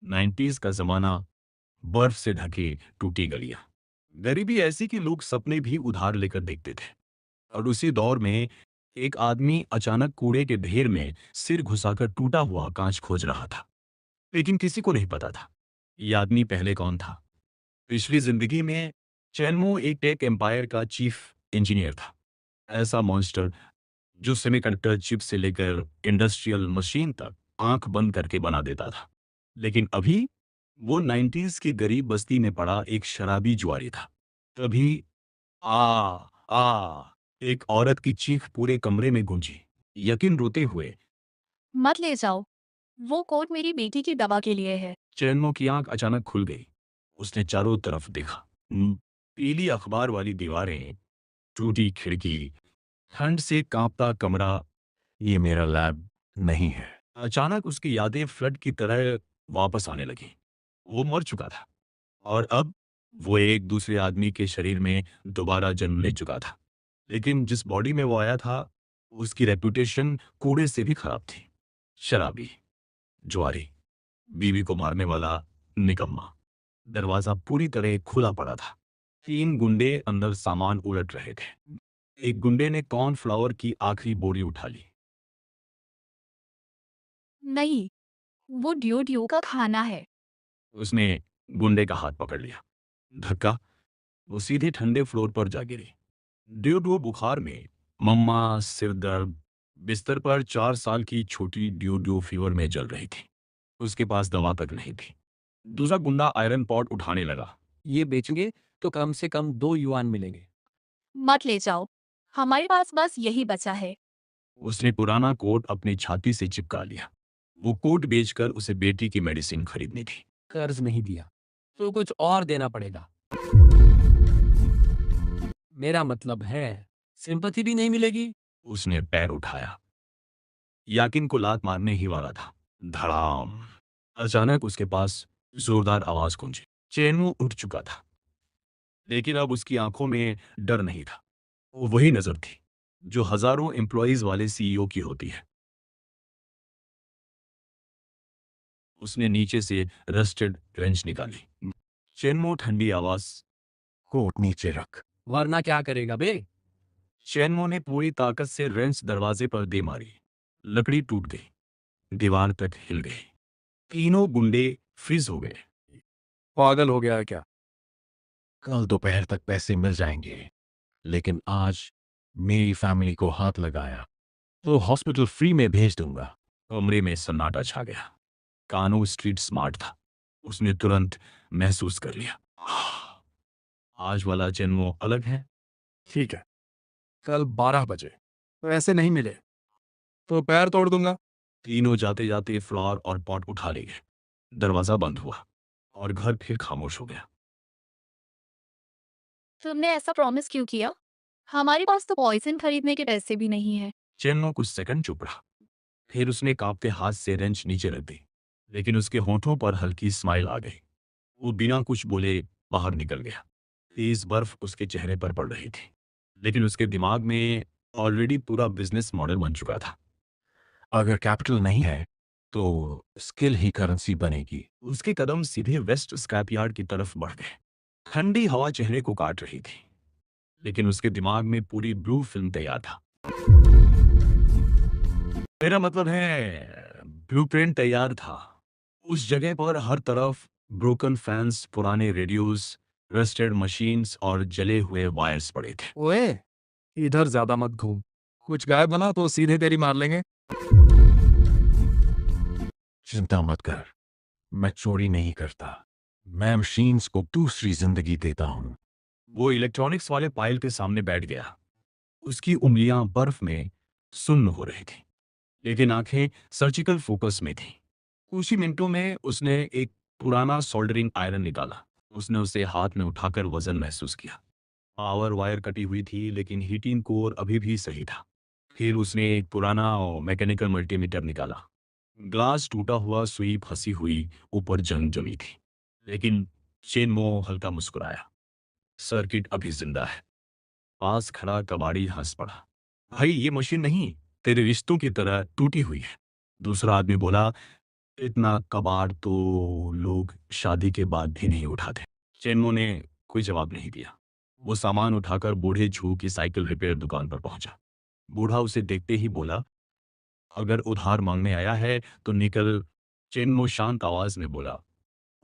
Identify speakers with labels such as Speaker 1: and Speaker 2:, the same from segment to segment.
Speaker 1: 90s का जमाना, बर्फ से ढके टूटी गलियां, गरीबी ऐसी कि लोग सपने भी उधार लेकर देखते थे। और उसी दौर में एक आदमी अचानक कूड़े के ढेर में सिर घुसाकर टूटा हुआ कांच खोज रहा था। लेकिन किसी को नहीं पता था ये आदमी पहले कौन था। पिछली जिंदगी में चैनमो एक टेक एम्पायर का चीफ इंजीनियर था। ऐसा मॉन्स्टर जो सेमीकंडक्टर चिप से लेकर इंडस्ट्रियल मशीन तक आंख बंद करके बना देता था। लेकिन अभी वो 90s की गरीब बस्ती में पड़ा एक शराबी जुआरी था। तभी आ आ एक औरत की चीख पूरे कमरे में गूंजी। यकीन रोते हुए
Speaker 2: मत ले जाओ। वो कोट मेरी बेटी की दवा के लिए है।
Speaker 1: चैनमो की आंख अचानक खुल गई। उसने चारों तरफ देखा। पीली अखबार वाली दीवारें, टूटी खिड़की, ठंड से कांपता कमरा। ये मेरा लैब नहीं है। अचानक उसकी यादें फ्लड की तरह वापस आने लगी। वो मर चुका था और अब वो एक दूसरे आदमी के शरीर में दोबारा जन्म ले चुका था। लेकिन जिस बॉडी में वो आया था, उसकी रेपुटेशन कूड़े से भी खराब थी। शराबी, जुआरी, बीवी को मारने वाला निकम्मा। दरवाजा पूरी तरह खुला पड़ा था। 3 गुंडे अंदर सामान उलट रहे थे। एक गुंडे ने कॉर्नफ्लावर की आखिरी बोरी उठा ली।
Speaker 2: नहीं, वो ड्यू ड्यू का खाना है।
Speaker 1: उसने गुंडे का हाथ पकड़ लिया। धक्का, वो सीधे ठंडे फ्लोर पर जा गिरी। ड्यूडो बुखार में, मम्मा सिर दर्द, बिस्तर पर 4 साल की छोटी ड्यूडो फीवर में जल रही थी। उसके पास दवा तक नहीं थी। दूसरा गुंडा आयरन पॉट उठाने लगा।
Speaker 3: ये बेचेंगे तो कम से कम 2 युआन मिलेंगे।
Speaker 2: मत ले जाओ। हमारे पास बस यही बचा है।
Speaker 1: उसने पुराना कोट अपनी छाती से चिपका लिया। वो कोट बेचकर उसे बेटी की मेडिसिन खरीदनी थी।
Speaker 3: कर्ज नहीं दिया तो कुछ और देना पड़ेगा। मेरा मतलब है सिंपैथी भी नहीं मिलेगी।
Speaker 1: उसने पैर उठाया। याकिन को लात मारने ही वाला था। धड़ाम। अचानक उसके पास जोरदार आवाज गूंजी। चैनमो उठ चुका था, लेकिन अब उसकी आंखों में डर नहीं था। वो वही नजर थी जो हजारों एम्प्लॉइज वाले सीईओ की होती है। उसने नीचे से रस्टेड रेंच निकाली। चैनमो ठंडी आवाज, कोट नीचे रख।
Speaker 3: वरना क्या करेगा बे?
Speaker 1: चैनमो ने पूरी ताकत से रेंच दरवाजे पर दे मारी। लकड़ी टूट गई, दीवार तक हिल गई। तीनों गुंडे फ्रीज हो गए।
Speaker 3: पागल हो गया है क्या?
Speaker 1: कल दोपहर तक पैसे मिल जाएंगे, लेकिन आज मेरी फैमिली को हाथ लगाया तो हॉस्पिटल फ्री में भेज दूंगा। कमरे में सन्नाटा छा गया। कानो स्ट्रीट स्मार्ट था। उसने तुरंत महसूस कर लिया, आज वाला जन्मो अलग है।
Speaker 4: ठीक है, कल 12 बजे। तो ऐसे नहीं मिले तो पैर तोड़ दूंगा।
Speaker 1: तीनों जाते जाते फ्लावर और पॉट उठा ले गए। दरवाजा बंद हुआ और घर फिर खामोश हो गया।
Speaker 2: तुमने ऐसा प्रॉमिस क्यों किया? हमारे पास तो पॉइजन खरीदने के पैसे भी नहीं है।
Speaker 1: चेन्नो कुछ सेकंड चुप रहा। फिर उसने कांपते हाथ से रेंच नीचे रख दी, लेकिन उसके होठों पर हल्की स्माइल आ गई। वो बिना कुछ बोले बाहर निकल गया। तेज बर्फ उसके चेहरे पर पड़ रही थी, लेकिन उसके दिमाग में ऑलरेडी पूरा बिजनेस मॉडल बन चुका था। अगर कैपिटल नहीं है तो स्किल ही करेंसी बनेगी। उसके कदम सीधे वेस्ट स्क्रैपयार्ड की तरफ बढ़ गए। ठंडी हवा चेहरे को काट रही थी, लेकिन उसके दिमाग में पूरी ब्लू फिल्म तैयार था। मेरा मतलब है, ब्लूप्रिंट तैयार था। उस जगह पर हर तरफ ब्रोकन फैंस, पुराने रेडियोस, रस्टेड मशीन्स और जले हुए वायर्स पड़े थे।
Speaker 4: ओए, इधर ज्यादा मत घूम। कुछ गायब बना तो सीधे तेरी मार लेंगे।
Speaker 1: चिंता मत कर, मैं चोरी नहीं करता। मैं मशीन्स को दूसरी जिंदगी देता हूँ। वो इलेक्ट्रॉनिक्स वाले पायल के सामने बैठ गया। उसकी उंगलियां बर्फ में सुन्न हो रही थी, लेकिन आंखें सर्जिकल फोकस में थीं। कुछ ही मिनटों में उसने एक पुराना सोल्डरिंग आयरन निकाला। उसने उसे हाथ में उठाकर वजन महसूस किया। पावर वायर कटी हुई थी, लेकिन हीटिंग कोर अभी भी सही था। फिर उसने एक पुराना मैकेनिकल मल्टीमीटर निकाला। ग्लास टूटा हुआ, सुई फंसी हुई, ऊपर जंग जमी थी। लेकिन चेनमो हल्का मुस्कुराया। सर्किट अभी जिंदा है। पास खड़ा कबाड़ी हंस पड़ा। भाई, ये मशीन नहीं, तेरे रिश्तों की तरह टूटी हुई है। दूसरा आदमी बोला, इतना कबाड़ तो लोग शादी के बाद भी नहीं उठाते। चेनमो ने कोई जवाब नहीं दिया। वो सामान उठाकर बूढ़े झू की साइकिल रिपेयर दुकान पर पहुंचा। बूढ़ा उसे देखते ही बोला, अगर उधार मांगने आया है तो निकल। चेनमो शांत आवाज में बोला,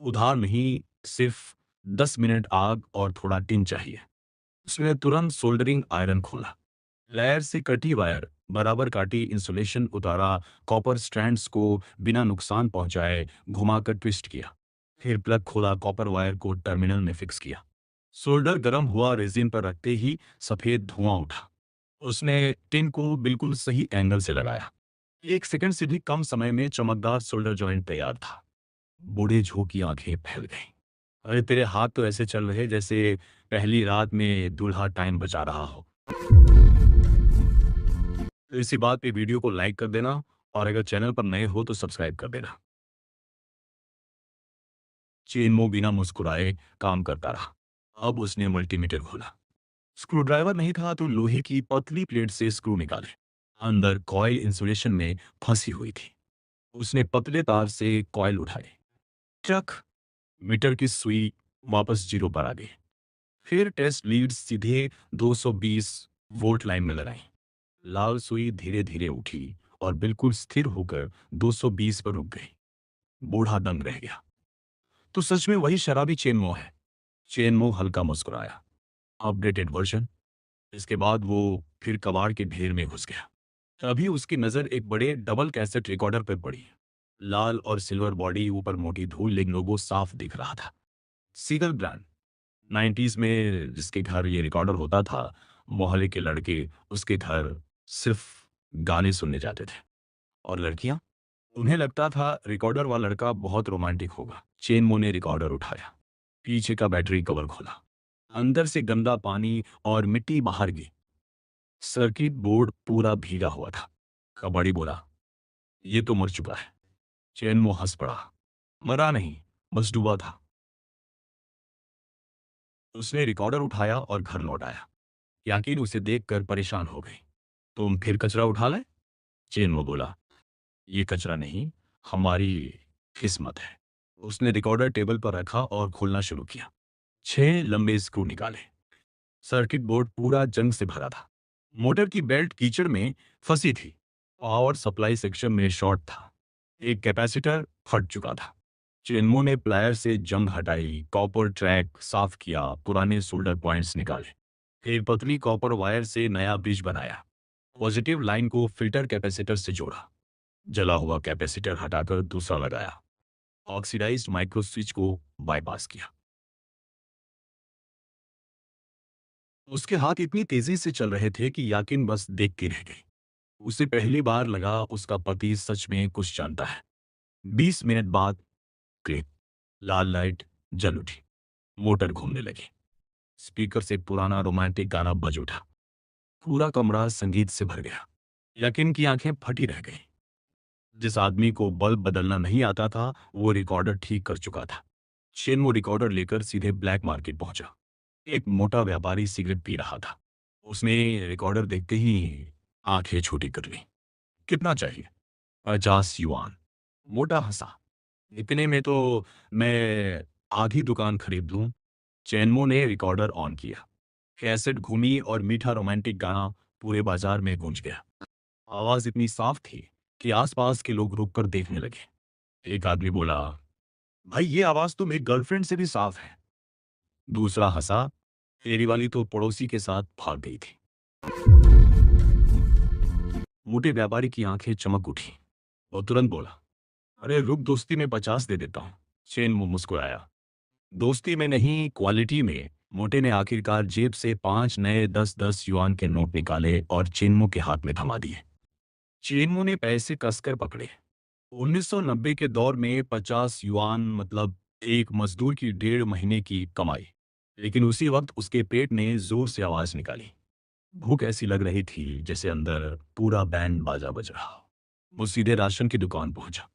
Speaker 1: उधार नहीं, सिर्फ 10 मिनट आग और थोड़ा टिन चाहिए। उसने तुरंत सोल्डरिंग आयरन खोला, लेयर से कटी वायर बराबर काटी, इंसुलेशन उतारा, कॉपर स्ट्रैंड्स को बिना नुकसान पहुंचाए घुमाकर ट्विस्ट किया। फिर प्लग खोला, कॉपर वायर को टर्मिनल में फिक्स किया। सोल्डर गर्म हुआ, रेजिन पर रखते ही सफेद धुआं उठा। उसने टिन को बिल्कुल सही एंगल से लगाया। 1 सेकंड से भी कम समय में चमकदार सोल्डर जॉइंट तैयार था। बूढ़े झो की आंखें फैल गईं। अरे तेरे हाथ तो ऐसे चल रहे जैसे पहली रात में दूल्हा टाइम बचा रहा हो। तो इसी बात पे वीडियो को लाइक कर देना और अगर चैनल पर नए हो तो सब्सक्राइब कर देना। चेनमो बिना मुस्कुराए काम करता रहा। अब उसने मल्टीमीटर खोला। स्क्रूड्राइवर नहीं था तो लोहे की पतली प्लेट से स्क्रू निकाले। अंदर कॉइल इंसुलेशन में फंसी हुई थी। उसने पतले तार से कॉइल उठाए। चक, मीटर की सुई वापस जीरो पर आ गई। फिर टेस्ट लीड सीधे 220 वोल्ट लाइन में लगाई। लाल सुई धीरे धीरे उठी और बिल्कुल स्थिर होकर 220 पर रुक गई। बूढ़ा दंग रह गया। तो सच में वही शराबी चेनमो है। चेनमो हल्का मुस्कुराया। Updated version. इसके बाद वो फिर कबाड़ के ढेर में घुस गया। तभी उसकी नजर एक बड़े डबल कैसेट रिकॉर्डर पर पड़ी। लाल और सिल्वर बॉडी, ऊपर मोटी धूल, लेकिन लोगो साफ दिख रहा था। Seagull brand. 90s में जिसके घर ये रिकॉर्डर होता था, मोहल्ले के लड़के उसके घर सिर्फ गाने सुनने जाते थे। और लड़कियां, उन्हें लगता था रिकॉर्डर वाला लड़का बहुत रोमांटिक होगा। चेनमो ने रिकॉर्डर उठाया, पीछे का बैटरी कवर खोला। अंदर से गंदा पानी और मिट्टी बाहर गिरी। सर्किट बोर्ड पूरा भीगा हुआ था। कबाड़ी बोला, ये तो मर चुका है। चेनमो हंस पड़ा। मरा नहीं, बस डूबा था। उसने रिकॉर्डर उठाया और घर लौट आया। याकीन उसे देखकर परेशान हो गई। तुम फिर कचरा उठा लाए? चेनमो बोला, ये कचरा नहीं, हमारी किस्मत है। उसने रिकॉर्डर टेबल पर रखा और खोलना शुरू किया। 6 लंबे स्क्रू निकाले। सर्किट बोर्ड पूरा जंग से भरा था। मोटर की बेल्ट कीचड़ में फंसी थी। पावर सप्लाई सेक्शन में शॉर्ट था। एक कैपेसिटर फट चुका था। चेनमो ने प्लायर से जंग हटाई, कॉपर ट्रैक साफ किया, पुराने सोल्डर पॉइंट्स निकाले। फिर पतली कॉपर वायर से नया ब्रिज बनाया। पॉजिटिव लाइन को फिल्टर कैपेसिटर से जोड़ा। जला हुआ कैपेसिटर हटाकर दूसरा लगाया। ऑक्सीडाइज्ड माइक्रो स्विच को बाईपास किया। उसके हाथ इतनी तेजी से चल रहे थे कि याकिन बस देख के रह गई। उसे पहली बार लगा उसका पति सच में कुछ जानता है। 20 मिनट बाद क्लिक, लाल लाइट जल उठी। मोटर घूमने लगी। स्पीकर से पुराना रोमांटिक गाना बज उठा। पूरा कमरा संगीत से भर गया। याकिन की आंखें फटी रह गईं। जिस आदमी को बल्ब बदलना नहीं आता था, वो रिकॉर्डर ठीक कर चुका था। चेनमो रिकॉर्डर लेकर सीधे ब्लैक मार्केट पहुंचा। एक मोटा व्यापारी सिगरेट पी रहा था। उसने रिकॉर्डर देखते ही आंखें छोटी कर ली। कितना चाहिए? 50 युआन। मोटा हंसा। इतने में तो मैं आधी दुकान खरीद लूं। चेनमो ने रिकॉर्डर ऑन किया। कैसेट घूमी और मीठा रोमांटिक गाना पूरे बाजार में गूंज गया। आवाज इतनी साफ थी कि आसपास के लोग रुककर देखने लगे। एक आदमी बोला, भाई ये आवाज तो मेरी गर्लफ्रेंड से भी साफ है। दूसरा हंसा, तेरी वाली तो पड़ोसी के साथ भाग गई थी। मोटे व्यापारी की आंखें चमक उठी। वो तुरंत बोला, अरे रुक, दोस्ती में 50 दे देता हूं। चेन मुस्कुराया, दोस्ती में नहीं, क्वालिटी में। मोटे ने आखिरकार जेब से 5 नए 10-10 युआन के नोट निकाले और चेनमो के हाथ में थमा दिए। चेनमो ने पैसे कसकर पकड़े। 1990 के दौर में 50 युआन मतलब एक मजदूर की 1.5 महीने की कमाई। लेकिन उसी वक्त उसके पेट ने जोर से आवाज निकाली। भूख ऐसी लग रही थी जैसे अंदर पूरा बैंड बाजा बज रहा हो। वो सीधे राशन की दुकान पहुंचा।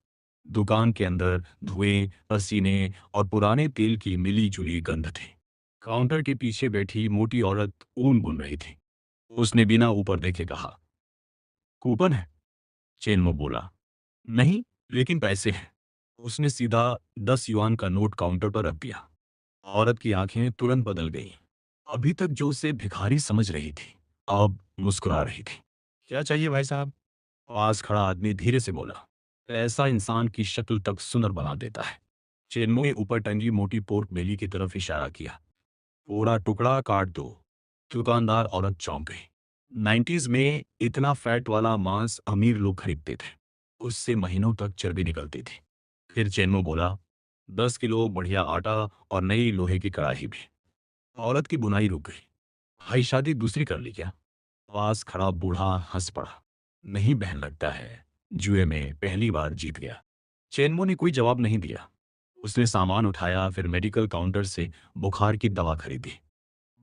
Speaker 1: दुकान के अंदर धुएं, पसीने और पुराने तेल की मिली जुली गंध थी। काउंटर के पीछे बैठी मोटी औरत ऊन बुन रही थी। उसने बिना ऊपर देखे कहा, कूपन है? चेनमो बोला, नहीं, लेकिन पैसे हैं। उसने सीधा 10 युआन का नोट काउंटर पर रख दिया। औरत की आंखें तुरंत बदल गईं। अभी तक जो उसे भिखारी समझ रही थी, अब मुस्कुरा रही थी। क्या चाहिए भाई साहब? पास खड़ा आदमी धीरे से बोला। ऐसा इंसान की शक्ल तक सुंदर बना देता है। चेन्मो ने ऊपर टंगी मोटी पोर्क बेली की तरफ इशारा किया। पूरा टुकड़ा काट दो। दुकानदार औरत चौंक गई। 90s में इतना फैट वाला मांस अमीर लोग खरीदते थे। उससे महीनों तक चर्बी निकलती थी। फिर चेन्मो बोला, 10 किलो बढ़िया आटा और नई लोहे की कड़ाही भी। औरत की बुनाई रुक गई। भाई शादी दूसरी कर ली क्या? पास खड़ा बूढ़ा हंस पड़ा। नहीं बहन, लगता है जुए में पहली बार जीत गया। चेन्मो ने कोई जवाब नहीं दिया। उसने सामान उठाया, फिर मेडिकल काउंटर से बुखार की दवा खरीदी।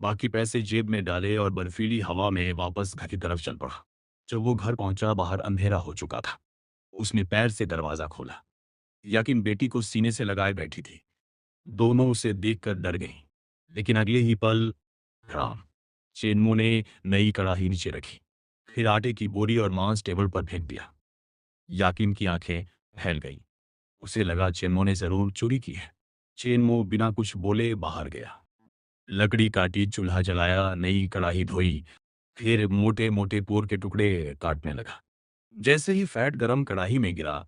Speaker 1: बाकी पैसे जेब में डाले और बर्फीली हवा में वापस घर की तरफ चल पड़ा। जब वो घर पहुंचा, बाहर अंधेरा हो चुका था। उसने पैर से दरवाजा खोला। याकिन बेटी को सीने से लगाए बैठी थी। दोनों उसे देखकर डर गईं। लेकिन अगले ही पल राम। चेन्मो ने नई कड़ाही नीचे रखी, फिर आटे की बोरी और मांस टेबल पर फेंक दिया। याकिन की आंखें फैल गईं। उसे लगा चेन्मो ने जरूर चोरी की है। चेन्मो बिना कुछ बोले बाहर गया। लकड़ी काटी, चूल्हा जलाया, नई कड़ाही धोई, फिर मोटे मोटे पोर के टुकड़े काटने लगा। जैसे ही फैट गरम कड़ाही में गिरा,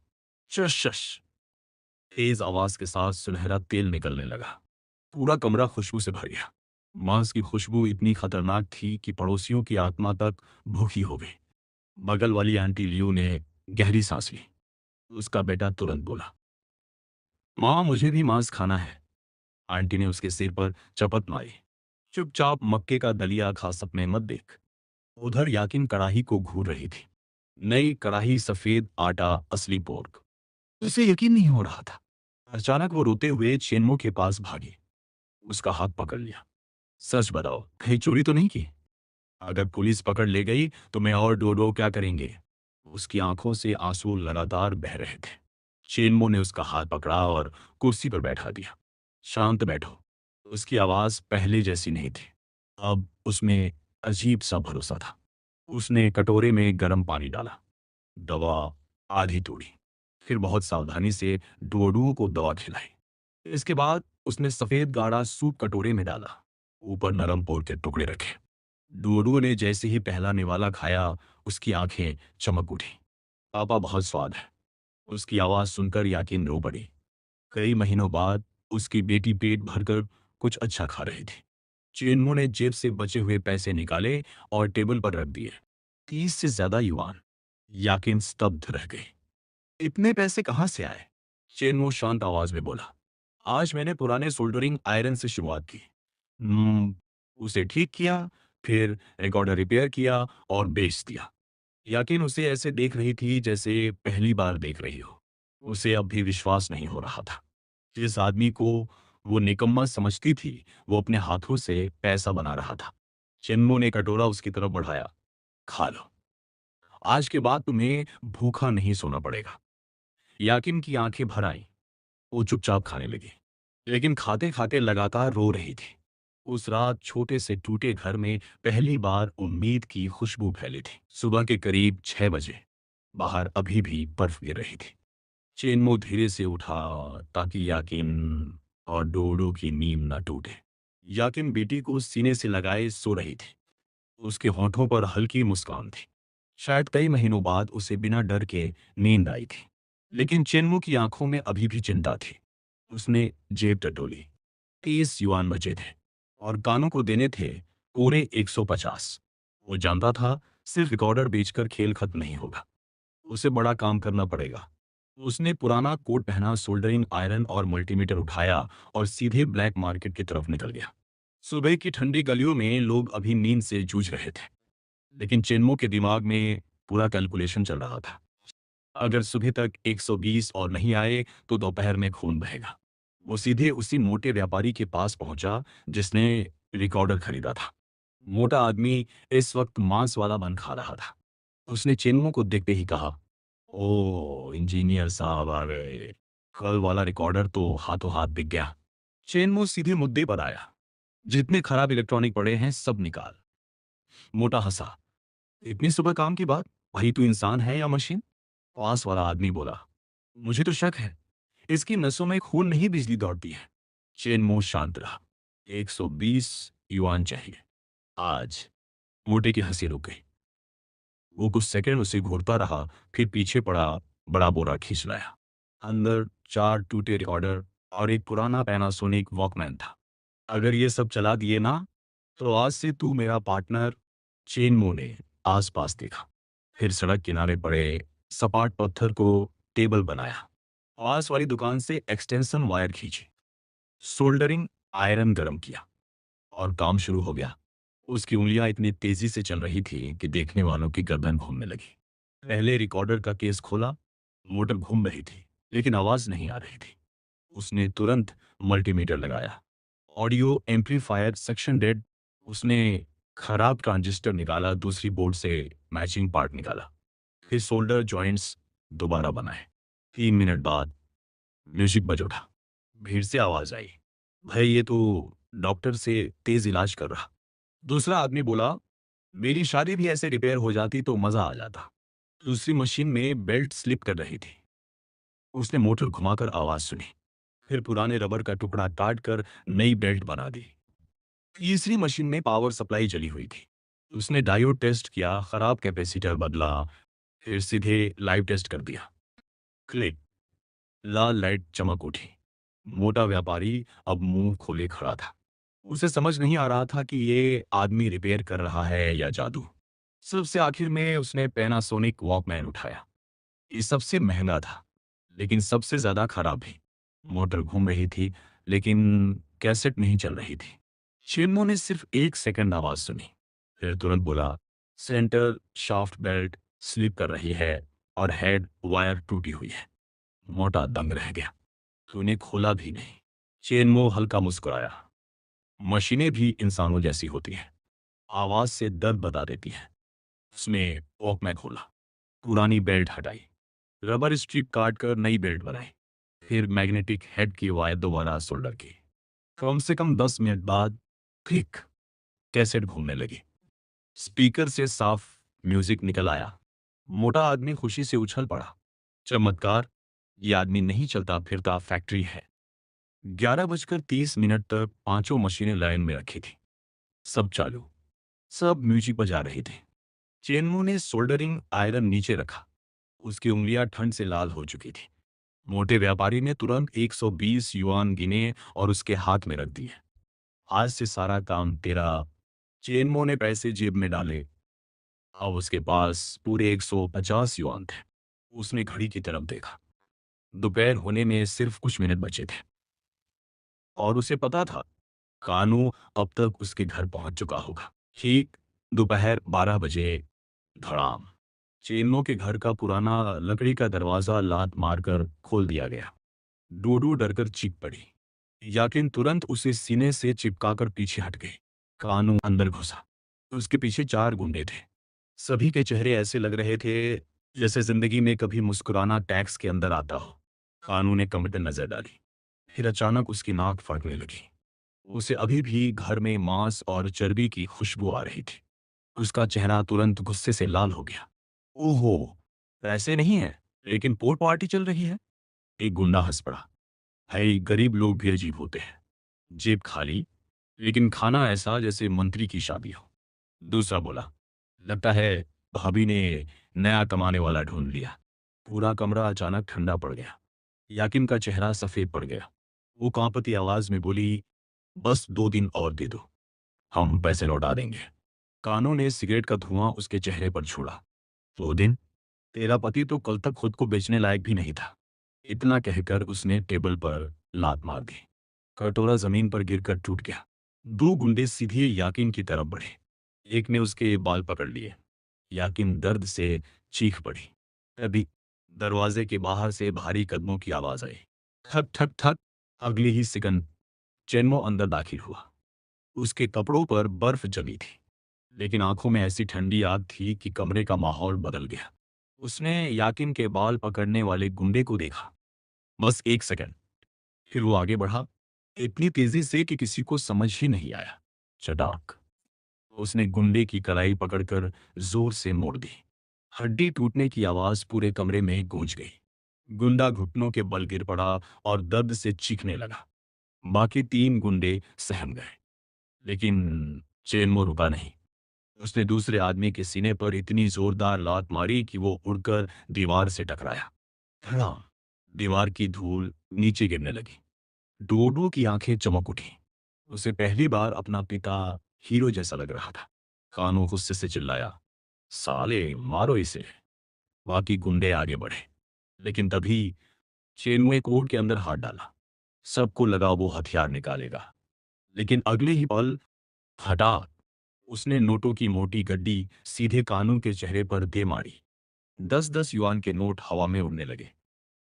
Speaker 1: शश शश तेज आवाज के साथ सुनहरा तेल निकलने लगा। पूरा कमरा खुशबू से भर गया। मांस की खुशबू इतनी खतरनाक थी कि पड़ोसियों की आत्मा तक भूखी हो गई। बगल वाली आंटी लियू ने गहरी सांस ली। उसका बेटा तुरंत बोला, माँ मुझे भी मांस खाना है। आंटी ने उसके सिर पर चपत मारी। चुपचाप मक्के का दलिया खा, सपने मत देख। उधर याकिन कड़ाही को घूर रही थी। नई कड़ाही, सफेद आटा, असली पोर्क। उसे यकीन नहीं हो रहा था। अचानक वो रोते हुए चेन्मो के पास भागी। उसका हाथ पकड़ लिया। सच बताओ, कहीं चोरी तो नहीं की? अगर पुलिस पकड़ ले गई तो मैं और डोडो क्या करेंगे? उसकी आंखों से आंसू लगातार बह रहे थे। चेन्मो ने उसका हाथ पकड़ा और कुर्सी पर बैठा दिया। शांत बैठो। उसकी आवाज पहले जैसी नहीं थी। अब उसमें अजीब सा भरोसा था। उसने कटोरे में गर्म पानी डाला, दवा आधी तोड़ी, फिर बहुत सावधानी से डोडो को दवा खिलाई। इसके बाद उसने सफेद गाढ़ा सूप कटोरे में डाला, ऊपर नरम पोर के टुकड़े रखे। डोडो ने जैसे ही पहला निवाला खाया, उसकी आंखें चमक उठी। पापा, बहुत स्वाद है। उसकी आवाज सुनकर याकिन रो पड़ी। कई महीनों बाद उसकी बेटी पेट भरकर कुछ अच्छा खा रही थी। चेन्मो ने जेब से बचे हुए पैसे निकाले और टेबल पर रख दिए। 30 से ज्यादा युआन। याकिन स्तब्ध रह गई। इतने पैसे कहाँ से आए? चेन्मो शांत आवाज में बोला, आज मैंने पुराने सोल्डरिंग आयरन से शुरुआत की। उसे ठीक किया, फिर रिकॉर्डर रिपेयर किया और बेच दिया। याकिन उसे ऐसे देख रही थी जैसे पहली बार देख रही हो। उसे अब भी विश्वास नहीं हो रहा था। जिस आदमी को वो निकम्मा समझती थी, वो अपने हाथों से पैसा बना रहा था। चिन्मो ने कटोरा उसकी तरफ बढ़ाया। खा लो। आज के बाद तुम्हें भूखा नहीं सोना पड़ेगा। याकिन की आंखें भर आईं। वो चुपचाप खाने लगी, लेकिन खाते खाते लगातार रो रही थी। उस रात छोटे से टूटे घर में पहली बार उम्मीद की खुशबू फैली थी। सुबह के करीब 6 बजे बाहर अभी भी बर्फ गिर रही थी। चेन्मो धीरे से उठा ताकि याकिन और डोडो की नींद न टूटे। याकिन बेटी को सीने से लगाए सो रही थी। उसके होठों पर हल्की मुस्कान थी। शायद कई महीनों बाद उसे बिना डर के नींद आई थी। लेकिन चेन्मो की आंखों में अभी भी चिंता थी। उसने जेब टटोली। 30 युआन बचे थे और कानों को देने थे पूरे 150। वो जानता था सिर्फ रिकॉर्डर बेचकर खेल खत्म नहीं होगा। उसे बड़ा काम करना पड़ेगा। उसने पुराना कोट पहना, सोल्डरिंग आयरन और मल्टीमीटर उठाया और सीधे ब्लैक मार्केट की तरफ निकल गया। सुबह की ठंडी गलियों में लोग अभी नींद से जूझ रहे थे, लेकिन चेन्मो के दिमाग में पूरा कैलकुलेशन चल रहा था। अगर सुबह तक 120 और नहीं आए तो दोपहर में खून बहेगा। वो सीधे उसी मोटे व्यापारी के पास पहुंचा जिसने रिकॉर्डर खरीदा था। मोटा आदमी इस वक्त मांस वाला बन खा रहा था। उसने चेन्मो को देखते ही कहा, ओ इंजीनियर साहब आ गए। कल वाला रिकॉर्डर तो हाथों हाथ बिक गया। चेन्मो सीधे मुद्दे पर आया। जितने खराब इलेक्ट्रॉनिक पड़े हैं सब निकाल। मोटा हंसा। इतनी सुबह काम की बात? भाई तू इंसान है या मशीन? पास वाला आदमी बोला, मुझे तो शक है। इसकी नसों में खून नहीं, बिजली दौड़ती है। चेनमो शांत रहा। 120 युआन चाहिए आज। मोटे की हंसी रुक गई। वो कुछ सेकंड उसे घूरता रहा, फिर पीछे पड़ा बड़ा बोरा खींच लाया। अंदर 4 टूटे रिकॉर्डर और एक पुराना पैनासोनिक वॉकमैन था। अगर ये सब चला दिए ना, तो आज से तू मेरा पार्टनर। चेनमो ने आसपास देखा, फिर सड़क किनारे पड़े सपाट पत्थर को टेबल बनाया। पास वाली दुकान से एक्सटेंशन वायर खींची, सोल्डरिंग आयरन गर्म किया और काम शुरू हो गया। उसकी उंगलियां इतनी तेजी से चल रही थी कि देखने वालों की गर्दन घूमने लगी। पहले रिकॉर्डर का केस खोला। मोटर घूम रही थी, लेकिन आवाज नहीं आ रही थी। उसने तुरंत मल्टीमीटर लगाया। Audio amplifier section dead. उसने खराब ट्रांजिस्टर निकाला, दूसरी बोर्ड से मैचिंग पार्ट निकाला, फिर सोल्डर जॉइंट्स दोबारा बनाए। 3 मिनट बाद म्यूजिक बज उठा। भीड़ से आवाज आई, भाई ये तो डॉक्टर से तेज इलाज कर रहा। दूसरा आदमी बोला, मेरी शादी भी ऐसे रिपेयर हो जाती तो मजा आ जाता। दूसरी मशीन में बेल्ट स्लिप कर रही थी। उसने मोटर घुमाकर आवाज सुनी, फिर पुराने रबर का टुकड़ा काट कर नई बेल्ट बना दी। तीसरी मशीन में पावर सप्लाई जली हुई थी। उसने डायोड टेस्ट किया, खराब कैपेसिटर बदला, फिर सीधे लाइव टेस्ट कर दिया। क्लिक। लाल लाइट चमक उठी। मोटा व्यापारी अब मुंह खोले खड़ा था। उसे समझ नहीं आ रहा था कि ये आदमी रिपेयर कर रहा है या जादू। सबसे आखिर में उसने पैनासोनिक वॉकमैन उठाया। ये सबसे महंगा था, लेकिन सबसे ज्यादा खराब भी। मोटर घूम रही थी, लेकिन कैसेट नहीं चल रही थी। शिन्मो ने सिर्फ 1 सेकंड आवाज सुनी, फिर तुरंत बोला, सेंटर शाफ्ट बेल्ट स्लिप कर रही है और हेड वायर टूटी हुई है। मोटा दंग रह गया। तूने खोला भी नहीं। चेनमो हल्का मुस्कुराया। मशीनें भी इंसानों जैसी होती हैं, आवाज से दर्द बता देती हैं। उसने वॉकमैन खोला, पुरानी बेल्ट हटाई, रबर स्ट्रिप काट कर नई बेल्ट बनाई, फिर मैग्नेटिक हेड की वायर दोबारा सोल्डर की। कम से कम 10 मिनट बाद क्लिक, कैसेट घूमने लगी। स्पीकर से साफ म्यूजिक निकल आया। मोटा आदमी खुशी से उछल पड़ा। चमत्कार, ये आदमी नहीं चलता फिरता फैक्ट्री है। 11:30 तक पांचों मशीनें लाइन में रखी थी, सब चालू, सब म्यूजिक बजा रही थी। चेनमू ने सोल्डरिंग आयरन नीचे रखा। उसकी उंगलियां ठंड से लाल हो चुकी थी। मोटे व्यापारी ने तुरंत 120 युआन गिने और उसके हाथ में रख दिए। आज से सारा काम तेरा। चेनमो ने पैसे जेब में डाले। अब उसके पास पूरे 150 युआन थे। उसने घड़ी की तरफ देखा। दोपहर होने में सिर्फ कुछ मिनट बचे थे और उसे पता था कानू अब तक उसके घर पहुंच चुका होगा। ठीक दोपहर 12 बजे धड़ाम, चेनमो के घर का पुराना लकड़ी का दरवाजा लात मारकर खोल दिया गया। डोडो डरकर चीख पड़ी। याकिन तुरंत उसे सीने से चिपकाकर पीछे हट गई। कानू अंदर घुसा। उसके पीछे 4 गुंडे थे। सभी के चेहरे ऐसे लग रहे थे जैसे जिंदगी में कभी मुस्कुराना टैक्स के अंदर आता हो। कानू ने कमर पर नजर डाली, फिर अचानक उसकी नाक फड़कने लगी। उसे अभी भी घर में मांस और चर्बी की खुशबू आ रही थी। उसका चेहरा तुरंत गुस्से से लाल हो गया। ओहो, पैसे नहीं है, लेकिन पोर्ट पार्टी चल रही है। एक गुंडा हंस पड़ा। है, गरीब लोग भी अजीब होते हैं। जेब खाली, लेकिन खाना ऐसा जैसे मंत्री की शादी हो। दूसरा बोला, लगता है भाभी ने नया कमाने वाला ढूंढ लिया। पूरा कमरा अचानक ठंडा पड़ गया। याकिम का चेहरा सफेद पड़ गया। वो कांपती आवाज में बोली, बस 2 दिन और दे दो, हम पैसे लौटा देंगे। कानों ने सिगरेट का धुआं उसके चेहरे पर छोड़ा। 2 दिन? तेरा पति तो कल तक खुद को बेचने लायक भी नहीं था। इतना कहकर उसने टेबल पर लात मार दी। कटोरा जमीन पर गिरकर टूट गया। 2 गुंडे सीधे याकिन की तरफ बढ़े। एक ने उसके बाल पकड़ लिए। याकिन दर्द से चीख पड़ी। तभी दरवाजे के बाहर से भारी कदमों की आवाज आई। ठक ठक ठक। अगली ही सेकंड चेनमो अंदर दाखिल हुआ। उसके कपड़ों पर बर्फ जमी थी, लेकिन आंखों में ऐसी ठंडी आग थी कि कमरे का माहौल बदल गया। उसने याकिन के बाल पकड़ने वाले गुंडे को देखा। बस 1 सेकंड, फिर वो आगे बढ़ा, इतनी तेजी से कि किसी को समझ ही नहीं आया। चटाक, उसने गुंडे की कलाई पकड़कर जोर से मोड़ दी। हड्डी टूटने की आवाज पूरे कमरे में गूंज गई। गुंडा घुटनों के बल गिर पड़ा और दर्द से चीखने लगा। बाकी 3 गुंडे सहम गए, लेकिन चेनमो रुका नहीं। उसने दूसरे आदमी के सीने पर इतनी जोरदार लात मारी कि वो उड़कर दीवार से टकराया। धड़ाम! दीवार की धूल नीचे गिरने लगी। डोडो की आंखें चमक उठी। उसे पहली बार अपना पिता हीरो जैसा लग रहा था। कानू गुस्से से चिल्लाया, साले मारो इसे। बाकी गुंडे आगे बढ़े, लेकिन तभी चेनमुए कोर्ट के अंदर हाथ डाला। सबको लगा वो हथियार निकालेगा, लेकिन अगले ही पल हठात उसने नोटों की मोटी गड्डी सीधे कानून के चेहरे पर दे मारी। 10-10 युआन के नोट हवा में उड़ने लगे।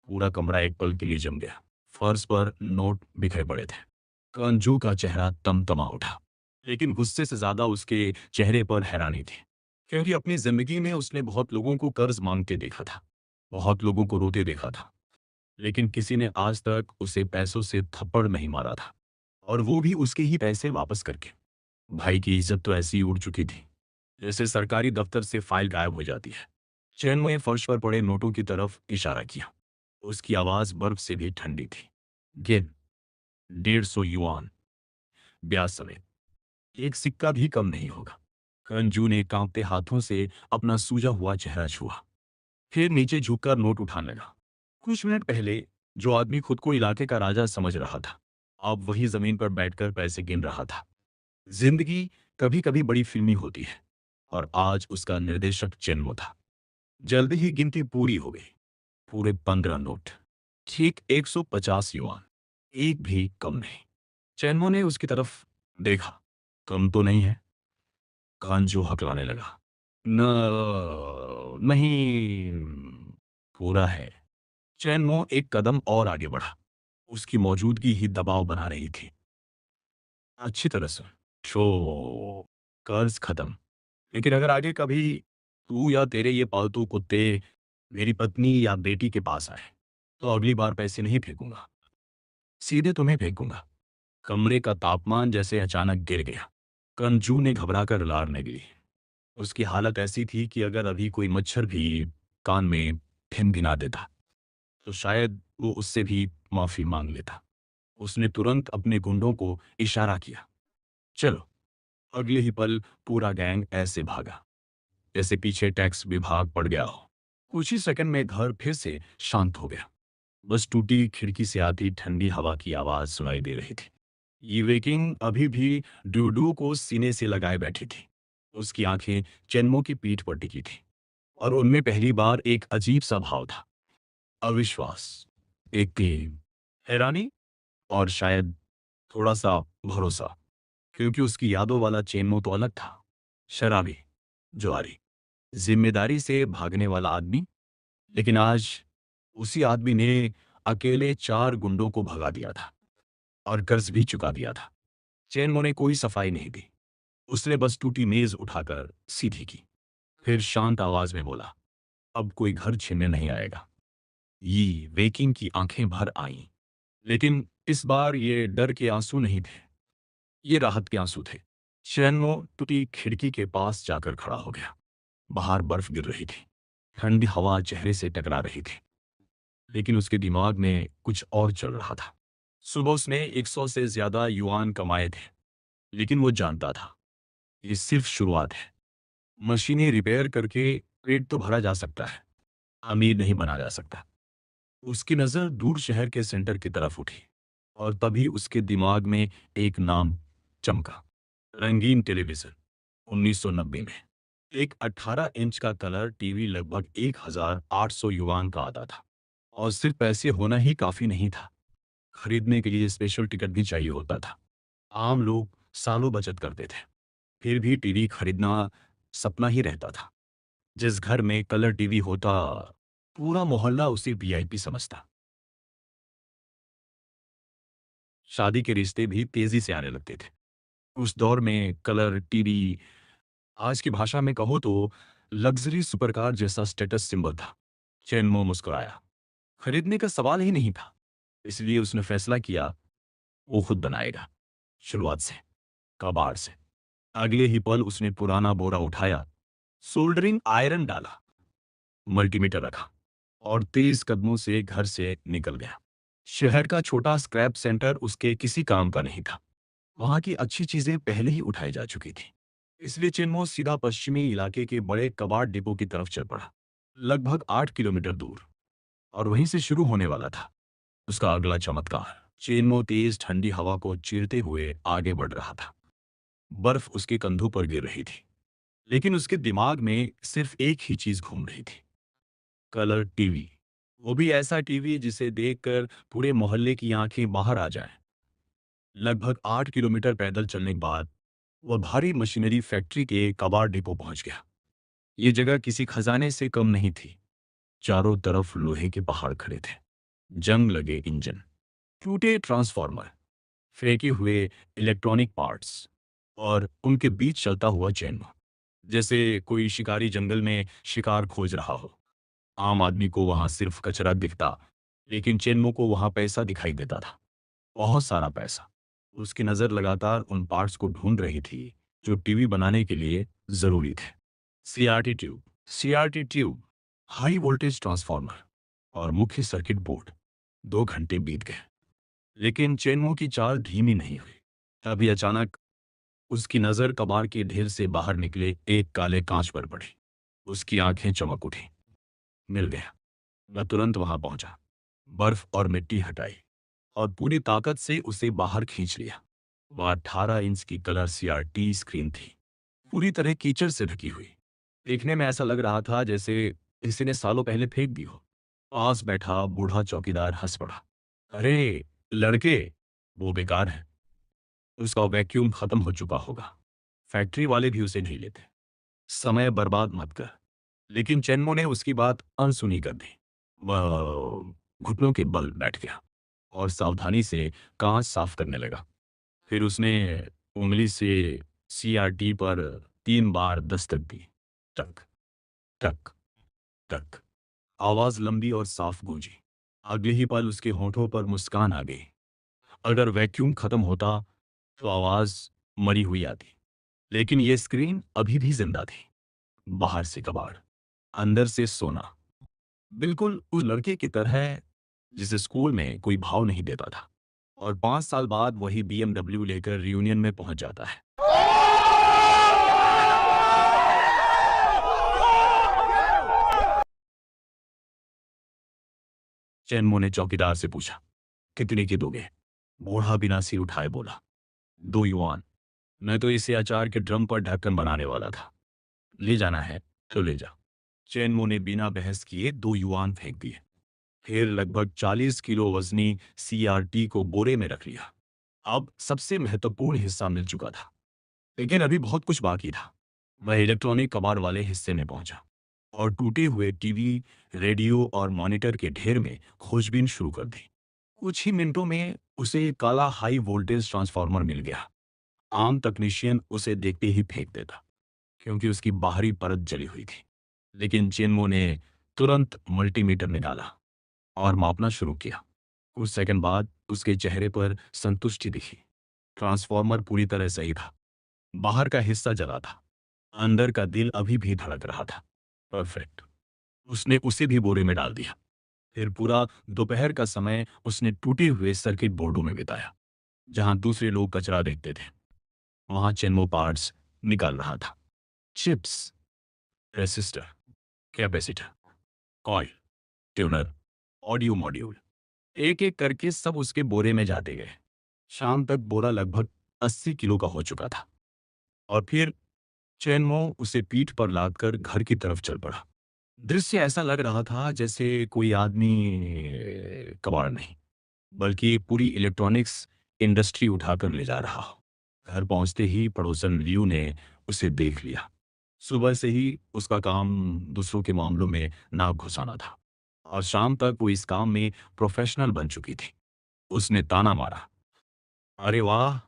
Speaker 1: पूरा कमरा एक पल के लिए जम गया। फर्श पर नोट बिखरे पड़े थे। कंजू का चेहरा तमतमा उठा, लेकिन गुस्से से ज्यादा उसके चेहरे पर हैरानी थी, क्योंकि अपनी जिंदगी में उसने बहुत लोगों को कर्ज मांगते देखा था, बहुत लोगों को रोते देखा था, लेकिन किसी ने आज तक उसे पैसों से थप्पड़ नहीं मारा था, और वो भी उसके ही पैसे वापस करके। भाई की इज्जत तो ऐसी ही उड़ चुकी थी जैसे सरकारी दफ्तर से फाइल गायब हो जाती है। चैन ने फर्श पर पड़े नोटों की तरफ इशारा किया। उसकी आवाज बर्फ से भी ठंडी थी। गिन, 150 युआन, ब्याज समेत। एक सिक्का भी कम नहीं होगा। कंजू ने कांपते हाथों से अपना सूजा हुआ चेहरा छुआ, फिर नीचे झुककर नोट उठाने लगा। कुछ मिनट पहले जो आदमी खुद को इलाके का राजा समझ रहा था, अब वही जमीन पर बैठकर पैसे गिन रहा था। जिंदगी कभी कभी बड़ी फिल्मी होती है, और आज उसका निर्देशक चेन्मो था। जल्दी ही गिनती पूरी हो गई। पूरे 15 नोट, ठीक 150 युआन, एक भी कम नहीं। चेन्मो ने उसकी तरफ देखा। कम तो नहीं है? कांजो हकलाने लगा। न नहीं, पूरा है। चेन्मो एक कदम और आगे बढ़ा। उसकी मौजूदगी ही दबाव बना रही थी। अच्छी तरह से शो, कर्ज खत्म। लेकिन अगर आगे कभी तू या तेरे ये पालतू कुत्ते मेरी पत्नी या बेटी के पास आए, तो अगली बार पैसे नहीं फेंकूंगा, सीधे तुम्हें फेंकूंगा। कमरे का तापमान जैसे अचानक गिर गया। कंजू ने घबराकर लारने गिरी। उसकी हालत ऐसी थी कि अगर अभी कोई मच्छर भी कान में भिनभिना देता, तो शायद वो उससे भी माफी मांग लेता। उसने तुरंत अपने गुंडों को इशारा किया, चलो। अगले ही पल पूरा गैंग ऐसे भागा जैसे पीछे टैक्स विभाग पड़ गया हो। कुछ ही सेकंड में घर फिर से शांत हो गया। बस टूटी खिड़की से आती ठंडी हवा की आवाज सुनाई दे रही थी। ये वेकिंग अभी भी डूडू को सीने से लगाए बैठी थी। उसकी आंखें चेन्मो की पीठ पर टिकी थी, और उनमें पहली बार एक अजीब सा भाव था। अविश्वास, एक की हैरानी, और शायद थोड़ा सा भरोसा, क्योंकि उसकी यादों वाला चेन्मो तो अलग था। शराबी, जुआरी, जिम्मेदारी से भागने वाला आदमी। लेकिन आज उसी आदमी ने अकेले 4 गुंडों को भगा दिया था, और कर्ज भी चुका दिया था। चेन्मो ने कोई सफाई नहीं दी। उसने बस टूटी मेज उठाकर सीधी की, फिर शांत आवाज में बोला, अब कोई घर छीनने नहीं आएगा। ये वेकिंग की आंखें भर आईं, लेकिन इस बार ये डर के आंसू नहीं थे, ये राहत के आंसू थे। चेन्मो टूटी खिड़की के पास जाकर खड़ा हो गया। बाहर बर्फ गिर रही थी, ठंडी हवा चेहरे से टकरा रही थी, लेकिन उसके दिमाग में कुछ और चल रहा था। सुबह उसने 100 से ज्यादा युआन कमाए थे, लेकिन वो जानता था ये सिर्फ शुरुआत है। मशीनें रिपेयर करके पेट तो भरा जा सकता है, अमीर नहीं बना जा सकता। उसकी नजर दूर शहर के सेंटर की तरफ उठी, और तभी उसके दिमाग में एक नाम चमका। रंगीन टेलीविजन। 1990 में एक 18 इंच का कलर टीवी लगभग 1800 युआन का आता था, और सिर्फ पैसे होना ही काफी नहीं था। खरीदने के लिए स्पेशल टिकट भी चाहिए होता था। आम लोग सालों बचत करते थे, फिर भी टीवी खरीदना सपना ही रहता था। जिस घर में कलर टीवी होता, पूरा मोहल्ला उसे वीआईपी समझता। शादी के रिश्ते भी तेजी से आने लगते थे। उस दौर में कलर टीवी, आज की भाषा में कहो तो लग्जरी सुपरकार जैसा स्टेटस सिंबल था। चेन्मो मुस्कुराया। खरीदने का सवाल ही नहीं था, इसलिए उसने फैसला किया वो खुद बनाएगा, शुरुआत से, कबाड़ से। अगले ही पल उसने पुराना बोरा उठाया, सोल्डरिंग आयरन डाला, मल्टीमीटर रखा, और तेज कदमों से घर से निकल गया। शहर का छोटा स्क्रैप सेंटर उसके किसी काम का नहीं था। वहां की अच्छी चीजें पहले ही उठाई जा चुकी थी। इसलिए चिन्मो सीधा पश्चिमी इलाके के बड़े कबाड़ डिपो की तरफ चल पड़ा, लगभग 8 किलोमीटर दूर। और वहीं से शुरू होने वाला था उसका अगला चमत्कार। चिन्मो तेज ठंडी हवा को चीरते हुए आगे बढ़ रहा था। बर्फ उसके कंधों पर गिर रही थी, लेकिन उसके दिमाग में सिर्फ एक ही चीज घूम रही थी, कलर टीवी। वो भी ऐसा टीवी जिसे देखकर पूरे मोहल्ले की आंखें बाहर आ जाएं। लगभग 8 किलोमीटर पैदल चलने के बाद वह भारी मशीनरी फैक्ट्री के कबाड़ डिपो पहुंच गया। ये जगह किसी खजाने से कम नहीं थी। चारों तरफ लोहे के पहाड़ खड़े थे, जंग लगे इंजन, टूटे ट्रांसफार्मर, फेंके हुए इलेक्ट्रॉनिक पार्ट्स, और उनके बीच चलता हुआ चैन, जैसे कोई शिकारी जंगल में शिकार खोज रहा हो। आम आदमी को वहां सिर्फ कचरा दिखता, लेकिन चेन्मो को वहां पैसा दिखाई देता था, बहुत सारा पैसा। उसकी नजर लगातार उन पार्ट्स को ढूंढ रही थी जो टीवी बनाने के लिए जरूरी थे। CRT tube, high voltage transformer और मुख्य सर्किट बोर्ड। 2 घंटे बीत गए, लेकिन चेन्मो की चाल धीमी नहीं हुई। तभी अचानक उसकी नजर कबाड़ के ढेर से बाहर निकले एक काले कांच पर पड़ी। उसकी आंखें चमक उठी। मिल गया। मैं तुरंत वहां पहुंचा, बर्फ और मिट्टी हटाई और पूरी ताकत से उसे बाहर खींच लिया। वह 18 इंच की कलर सीआरटी स्क्रीन थी, पूरी तरह कीचड़ से ढकी हुई। देखने में ऐसा लग रहा था जैसे किसी ने सालों पहले फेंक दी हो। पास बैठा बूढ़ा चौकीदार हंस पड़ा। अरे लड़के, वो बेकार है, उसका वैक्यूम खत्म हो चुका होगा। फैक्ट्री वाले भी उसे नहीं लेते। समय बर्बाद मत कर। लेकिन चेन्मो ने उसकी बात अनसुनी कर दी। वह घुटनों के बल बैठ गया और सावधानी से कांच साफ करने लगा। फिर उसने उंगली से सीआरटी पर 3 बार दस्तक दी। टक टक टक। आवाज लंबी और साफ गूंजी। अगले ही पल उसके होठों पर मुस्कान आ गई। अगर वैक्यूम खत्म होता तो आवाज मरी हुई आती, लेकिन यह स्क्रीन अभी भी जिंदा थी। बाहर से कबाड़, अंदर से सोना, बिल्कुल उस लड़के की तरह जिसे स्कूल में कोई भाव नहीं देता था और 5 साल बाद वही बीएमडब्ल्यू लेकर रियूनियन में पहुंच जाता है। चेन्मो ने चौकीदार से पूछा, कितने की दोगे? बूढ़ा बिना सिर उठाए बोला, 2 युआन। मैं तो इसे अचार के ड्रम पर ढक्कन बनाने वाला था। ले जाना है तो ले जा। चेन्मो ने बिना बहस किए 2 युआन फेंक दिए। फिर लगभग 40 किलो वजनी सीआरटी को बोरे में रख लिया। अब सबसे महत्वपूर्ण हिस्सा मिल चुका था, लेकिन अभी बहुत कुछ बाकी था। वह इलेक्ट्रॉनिक कबाड़ वाले हिस्से में पहुंचा और टूटे हुए टीवी, रेडियो और मॉनिटर के ढेर में खोजबीन शुरू कर दी। कुछ ही मिनटों में उसे एक काला हाई वोल्टेज ट्रांसफार्मर मिल गया। आम तकनीशियन उसे देखते ही फेंक देता, क्योंकि उसकी बाहरी परत जली हुई थी। लेकिन चेन्मो ने तुरंत मल्टीमीटर निकाला और मापना शुरू किया। कुछ सेकंड बाद उसके चेहरे पर संतुष्टि दिखी। ट्रांसफार्मर पूरी तरह सही था। बाहर का हिस्सा जला था, अंदर का दिल अभी भी धड़क रहा था। परफेक्ट। उसने उसे भी बोरे में डाल दिया। फिर पूरा दोपहर का समय उसने टूटे हुए सर्किट बोर्डों में बिताया। जहां दूसरे लोग कचरा देखते थे, वहां चेन्मो पार्ट्स निकाल रहा था। Chips, resistor, capacitor, coil, tuner, audio module, एक एक करके सब उसके बोरे में जाते गए। शाम तक बोरा लगभग 80 किलो का हो चुका था। और फिर चेन्मो उसे पीठ पर लादकर घर की तरफ चल पड़ा। दृश्य ऐसा लग रहा था जैसे कोई आदमी कबाड़ नहीं, बल्कि पूरी इलेक्ट्रॉनिक्स इंडस्ट्री उठाकर ले जा रहा हो। घर पहुंचते ही पड़ोसन लियू ने उसे देख लिया। सुबह से ही उसका काम दूसरों के मामलों में नाक घुसाना था, और शाम तक वो इस काम में प्रोफेशनल बन चुकी थी। उसने ताना मारा, अरे वाह,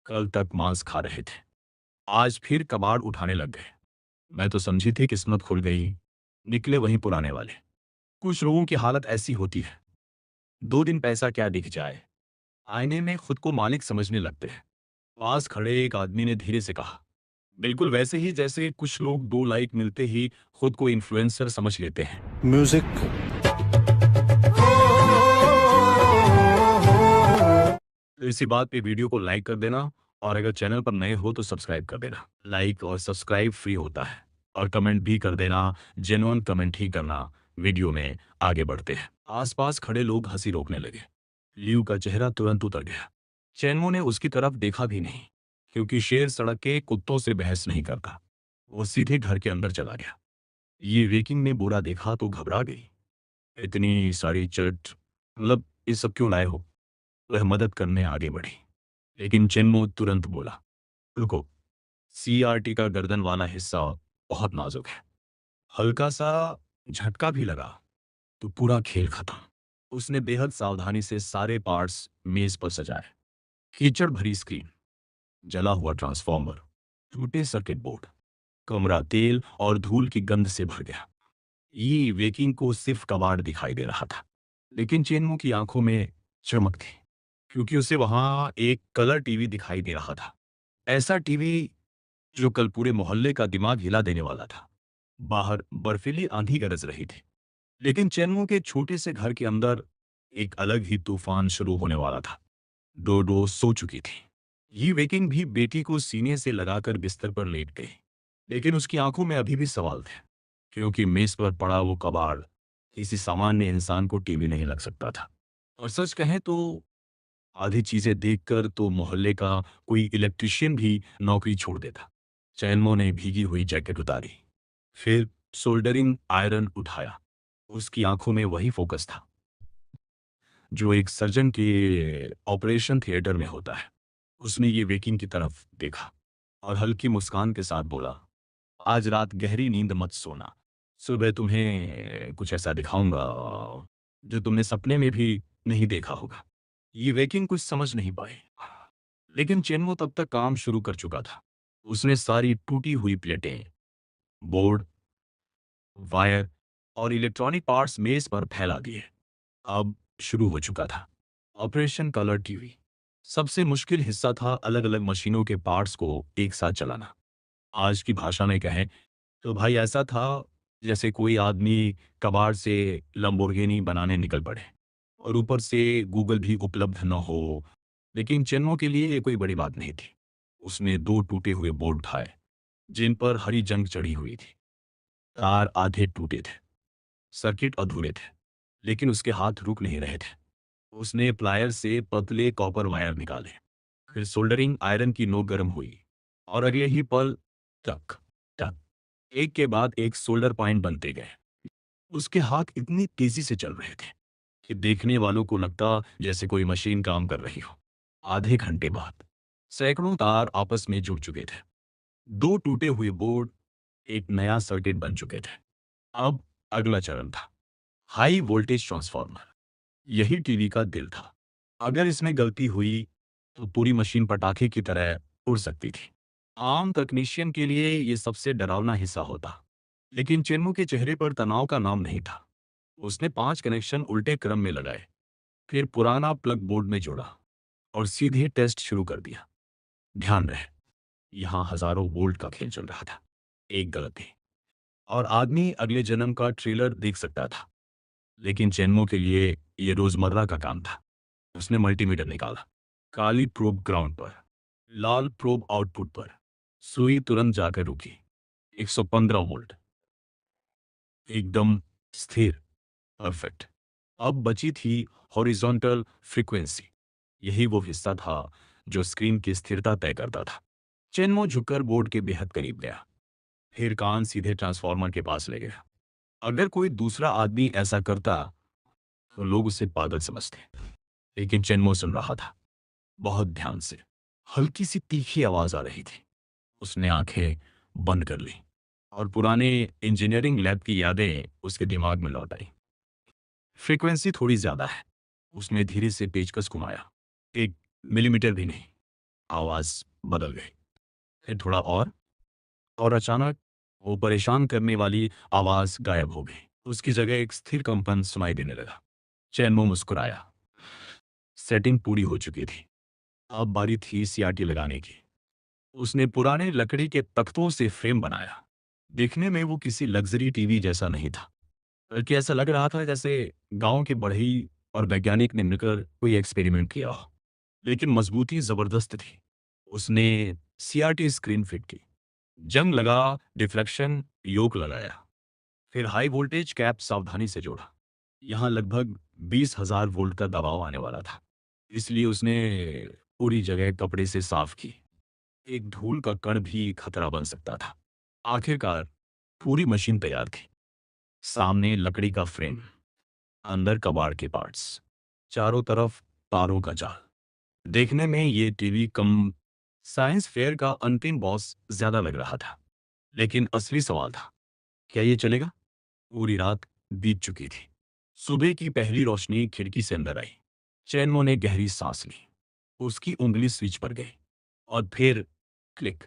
Speaker 1: कल तक मांस खा रहे थे, आज फिर कबाड़ उठाने लग गए। मैं तो समझी थी किस्मत खुल गई, निकले वहीं पुराने वाले। कुछ लोगों की हालत ऐसी होती है, 2 दिन पैसा क्या दिख जाए, आईने में खुद को मालिक समझने लगते हैं। पास खड़े एक आदमी ने धीरे से कहा, बिल्कुल वैसे ही जैसे कुछ लोग 2 लाइक मिलते ही खुद को इन्फ्लुएंसर समझ लेते हैं।
Speaker 5: म्यूजिक
Speaker 1: तो इसी बात पे वीडियो को लाइक कर देना, और अगर चैनल पर नए हो तो सब्सक्राइब कर देना। लाइक और सब्सक्राइब फ्री होता है, और कमेंट भी कर देना, जेन्युइन कमेंट ही करना। वीडियो में आगे बढ़ते हैं। आसपास खड़े लोग हंसी रोकने लगे। लियू का चेहरा तुरंत उतर गया। चैनमो ने उसकी तरफ देखा भी नहीं, क्योंकि शेर सड़क के कुत्तों से बहस नहीं करता। वो सीधे घर के अंदर चला गया। ये वेकिंग ने बुरा देखा तो घबरा गई। इतनी सारी चट, मतलब ये सब क्यों लाए हो? वह मदद करने आगे बढ़ी, लेकिन चेन्मो तुरंत बोला, रुको, सीआरटी का गर्दन वाला हिस्सा बहुत नाजुक है। हल्का सा झटका भी लगा तो पूरा खेल खत्म। उसने बेहद सावधानी से सारे पार्ट्स मेज पर सजाए। कीचड़ भरी स्क्रीन, जला हुआ ट्रांसफॉर्मर, टूटे सर्किट बोर्ड। कमरा तेल और धूल की गंध से भर गया। ये वेकिंग को सिर्फ कबाड़ दिखाई दे रहा था, लेकिन चेन्मो की आंखों में चमक थी, क्योंकि उसे वहां एक कलर टीवी दिखाई दे रहा था। ऐसा टीवी जो कल पूरे मोहल्ले का दिमाग हिला देने वाला था। बाहर बर्फीली आंधी गरज रही थी, लेकिन चेन्मो के छोटे से घर के अंदर एक अलग ही तूफान शुरू होने वाला था। डोडो सो चुकी थी। ये वेकिंग भी बेटी को सीने से लगाकर बिस्तर पर लेट गई, लेकिन उसकी आंखों में अभी भी सवाल थे, क्योंकि मेज पर पड़ा वो कबाड़ किसी सामान्य इंसान को टीवी नहीं लग सकता था। और सच कहें तो आधी चीजें देखकर तो मोहल्ले का कोई इलेक्ट्रिशियन भी नौकरी छोड़ देता। चैनमो ने भीगी हुई जैकेट उतारी, फिर सोल्डरिंग आयरन उठाया। उसकी आंखों में वही फोकस था जो एक सर्जन के ऑपरेशन थिएटर में होता है। उसने ये वेकिंग की तरफ देखा और हल्की मुस्कान के साथ बोला, आज रात गहरी नींद मत सोना। सुबह तुम्हें कुछ ऐसा दिखाऊंगा जो तुमने सपने में भी नहीं देखा होगा। ये वेकिंग कुछ समझ नहीं पाए, लेकिन चेन्मो तब तक काम शुरू कर चुका था। उसने सारी टूटी हुई प्लेटें, बोर्ड, वायर और इलेक्ट्रॉनिक पार्ट्स मेज पर फैला दिए। अब शुरू हो चुका था ऑपरेशन कलर टीवी। सबसे मुश्किल हिस्सा था अलग अलग मशीनों के पार्ट्स को एक साथ चलाना। आज की भाषा में कहें तो भाई ऐसा था जैसे कोई आदमी कबाड़ से लंबोर्गिनी बनाने निकल पड़े, और ऊपर से गूगल भी उपलब्ध न हो। लेकिन चेन्नो के लिए ये कोई बड़ी बात नहीं थी। उसने दो टूटे हुए बोर्ड उठाए, जिन पर हरी जंग चढ़ी हुई थी। तार आधे टूटे थे, सर्किट अधूरे थे, लेकिन उसके हाथ रुक नहीं रहे थे। उसने प्लायर से पतले कॉपर वायर निकाले, फिर सोल्डरिंग आयरन की नोक गर्म हुई, और अगले ही पल टक टक एक के बाद एक सोल्डर पॉइंट बनते गए। उसके हाथ इतनी तेजी से चल रहे थे कि देखने वालों को लगता जैसे कोई मशीन काम कर रही हो। आधे घंटे बाद सैकड़ों तार आपस में जुड़ चुके थे। दो टूटे हुए बोर्ड एक नया सर्किट बन चुके थे। अब अगला चरण था हाई वोल्टेज ट्रांसफार्मर। यही टीवी का दिल था। अगर इसमें गलती हुई तो पूरी मशीन पटाखे की तरह उड़ सकती थी। आम तकनीशियन के लिए यह सबसे डरावना हिस्सा होता, लेकिन चेन्मू के चेहरे पर तनाव का नाम नहीं था। उसने 5 कनेक्शन उल्टे क्रम में लगाए, फिर पुराना प्लग बोर्ड में जोड़ा और सीधे टेस्ट शुरू कर दिया। ध्यान रहे, यहां हजारों वोल्ट का खेल चल रहा था। एक गलती और आदमी अगले जन्म का ट्रेलर देख सकता था। लेकिन चेन्मो के लिए यह रोजमर्रा का काम था। उसने मल्टीमीटर निकाला। काली प्रोब ग्राउंड पर, लाल प्रोब आउटपुट पर। सुई तुरंत जाकर रुकी। 115 वोल्ट, एकदम स्थिर, परफेक्ट। अब बची थी हॉरिजॉन्टल फ्रीक्वेंसी। यही वो हिस्सा था जो स्क्रीन की स्थिरता तय करता था। चेन्मो झुककर बोर्ड के बेहद करीब गया, फिर कान सीधे ट्रांसफार्मर के पास ले गया। अगर कोई दूसरा आदमी ऐसा करता तो लोग उसे पागल समझते, लेकिन चेन्मो सुन रहा था, बहुत ध्यान से। हल्की सी तीखी आवाज आ रही थी। उसने आंखें बंद कर ली और पुराने इंजीनियरिंग लैब की यादें उसके दिमाग में लौट आई। फ्रीक्वेंसी थोड़ी ज्यादा है। उसने धीरे से पेचकस घुमाया, 1 मिलीमीटर भी नहीं। आवाज बदल गई। फिर थोड़ा और अचानक वो परेशान करने वाली आवाज गायब हो गई। उसकी जगह एक स्थिर कंपन सुनाई देने लगा। चैनमो मुस्कुराया। सेटिंग पूरी हो चुकी थी। अब बारी थी सीआरटी लगाने की। उसने पुराने लकड़ी के तख्तों से फ्रेम बनाया। देखने में वो किसी लग्जरी टीवी जैसा नहीं था, बल्कि ऐसा लग रहा था जैसे गांव के बढ़ई और वैज्ञानिक ने मिलकर कोई एक्सपेरिमेंट किया हो। लेकिन मजबूती जबरदस्त थी। उसने सीआरटी स्क्रीन फिट की, जंग लगा, डिफ्लेक्शन योक लगाया, फिर हाई वोल्टेज कैप सावधानी से जोड़ा। यहाँ लगभग 20,000 वोल्ट का दबाव आने वाला था, इसलिए उसने पूरी जगह कपड़े से साफ की। एक धूल का कण भी खतरा बन सकता था। आखिरकार पूरी मशीन तैयार थी। सामने लकड़ी का फ्रेम, अंदर कबाड़ के पार्ट्स, चारों तरफ तारों का जाल। देखने में ये टीवी कम साइंस फेयर का अंतिम बॉस ज्यादा लग रहा था। लेकिन असली सवाल था, क्या ये चलेगा? पूरी रात बीत चुकी थी। सुबह की पहली रोशनी खिड़की से अंदर आई। चैनमो ने गहरी सांस ली। उसकी उंगली स्विच पर गई और फिर क्लिक।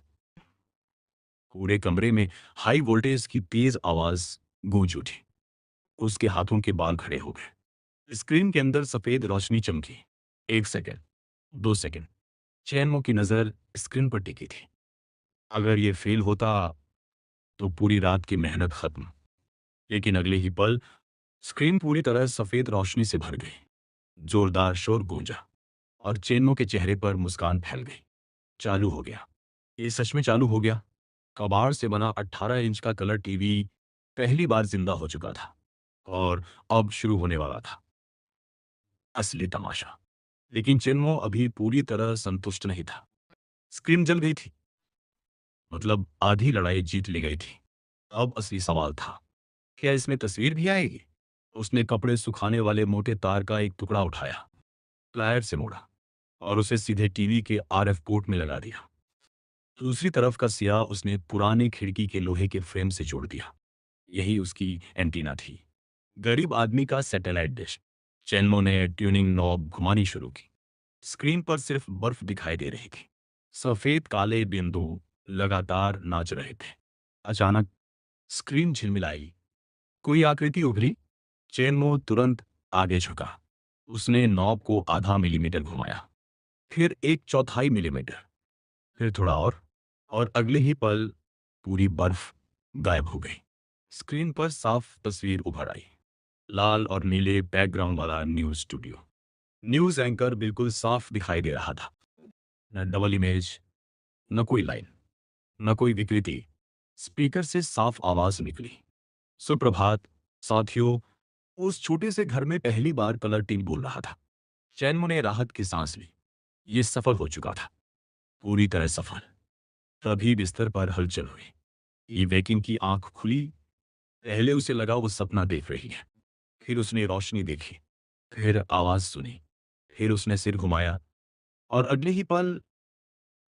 Speaker 1: पूरे कमरे में हाई वोल्टेज की तेज आवाज गूंज उठी। उसके हाथों के बाल खड़े हो गए। स्क्रीन के अंदर सफेद रोशनी चमकी। 1 सेकंड, 2 सेकंड। चैनमो की नजर स्क्रीन पर टिकी थी। अगर ये फेल होता तो पूरी रात की मेहनत खत्म। लेकिन अगले ही पल स्क्रीन पूरी तरह सफेद रोशनी से भर गई। जोरदार शोर गूंजा और चेन्नो के चेहरे पर मुस्कान फैल गई। चालू हो गया। ये सच में चालू हो गया। कबाड़ से बना 18 इंच का कलर टीवी पहली बार जिंदा हो चुका था और अब शुरू होने वाला था असली तमाशा। लेकिन चेन्नो अभी पूरी तरह संतुष्ट नहीं था। स्क्रीन जल गई थी, मतलब आधी लड़ाई जीत ली गई थी। अब असली सवाल था, क्या इसमें तस्वीर भी आएगी? उसने कपड़े सुखाने वाले मोटे तार का एक टुकड़ा उठाया, प्लायर से मोड़ा और उसे सीधे टीवी के आरएफ पोर्ट में लगा दिया। दूसरी तरफ का सिरा उसने पुरानी खिड़की के लोहे के फ्रेम से जोड़ दिया। यही उसकी एंटीना थी, गरीब आदमी का सैटेलाइट डिश। चेन्मो ने ट्यूनिंग नॉब घुमानी शुरू की। स्क्रीन पर सिर्फ बर्फ दिखाई दे रही थी। सफेद काले बिंदु लगातार नाच रहे थे। अचानक स्क्रीन झिलमिलाई, कोई आकृति उभरी। चेन्मो तुरंत आगे झुका। उसने नॉब को आधा मिलीमीटर घुमाया, फिर 1/4 मिलीमीटर, फिर थोड़ा और अगले ही पल पूरी बर्फ गायब हो गई। स्क्रीन पर साफ तस्वीर उभर आई, लाल और नीले बैकग्राउंड वाला न्यूज स्टूडियो। न्यूज एंकर बिल्कुल साफ दिखाई दे रहा था। न डबल इमेज, न कोई लाइन, न कोई विकृति। स्पीकर से साफ आवाज निकली, सुप्रभात साथियों। उस छोटे से घर में पहली बार कलर टीवी बोल रहा था। चैनमो ने राहत की सांस ली। ये सफल हो चुका था, पूरी तरह सफल। तभी बिस्तर पर हलचल हुई। ये वेकिंग की आंख खुली। पहले उसे लगा वो सपना देख रही है, फिर उसने रोशनी देखी, फिर आवाज सुनी, फिर उसने सिर घुमाया और अगले ही पल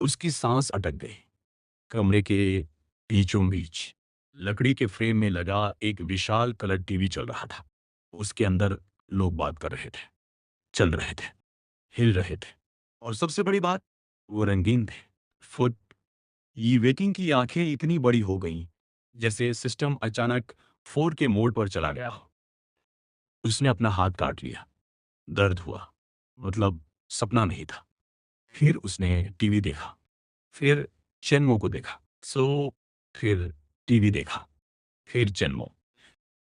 Speaker 1: उसकी सांस अटक गई। कमरे के बीचों बीच लकड़ी के फ्रेम में लगा एक विशाल कलर टीवी चल रहा था। उसके अंदर लोग बात कर रहे थे, चल रहे थे, हिल रहे थे और सबसे बड़ी बात, वो रंगीन थे। फुट ये वेकिंग की आंखें इतनी बड़ी हो गईं जैसे सिस्टम अचानक 4K मोड पर चला गया हो। उसने अपना हाथ काट लिया। दर्द हुआ, मतलब सपना नहीं था। फिर उसने टीवी देखा, फिर चेन्मो को देखा। फिर टीवी देखा, फिर चेन्मो।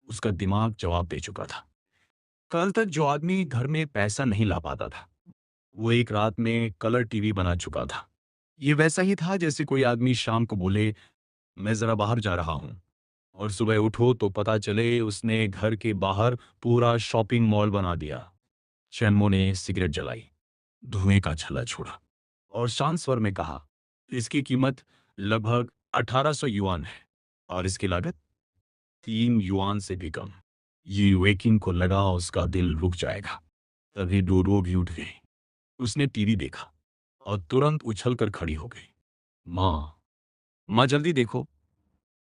Speaker 1: उसका दिमाग जवाब दे चुका था। कल तक जो आदमी घर में पैसा नहीं ला पाता था, वो एक रात में कलर टीवी बना चुका था। ये वैसा ही था जैसे कोई आदमी शाम को बोले, मैं जरा बाहर जा रहा हूं, और सुबह उठो तो पता चले उसने घर के बाहर पूरा शॉपिंग मॉल बना दिया। चैनमो ने सिगरेट जलाई, धुएं का छल्ला छोड़ा और शांत स्वर में कहा, इसकी कीमत लगभग 1800 युआन है और इसकी लागत 3 युआन से भी कम। ये वेकिंग को लगा उसका दिल रुक जाएगा। तभी डोडो भी उठ गई। उसने टीवी देखा और तुरंत उछलकर खड़ी हो गई। माँ, माँ जल्दी देखो,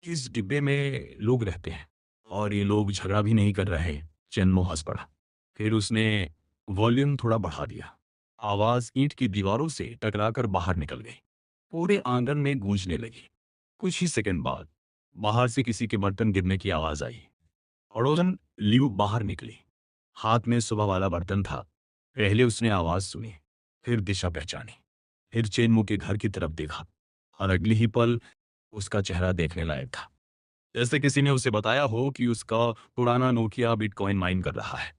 Speaker 1: इस डिब्बे में लोग रहते हैं और ये लोग झगड़ा भी नहीं कर रहे। चेन्मो हंस पड़ा। फिर उसने वॉल्यूम थोड़ा बढ़ा दिया। आवाज ईंट की दीवारों से टकराकर बाहर निकल गई, पूरे आंगन में गूंजने लगी। कुछ ही सेकंड बाद बाहर से किसी के बर्तन गिरने की आवाज आई। पड़ोसन लियू बाहर निकली। हाथ में सुबह वाला बर्तन था। पहले उसने आवाज सुनी, फिर दिशा पहचानी, फिर चेन्मो के घर की तरफ देखा और अगले ही पल उसका चेहरा देखने लायक था, जैसे किसी ने उसे बताया हो कि उसका पुराना नोकिया बिटकॉइन माइन कर रहा है।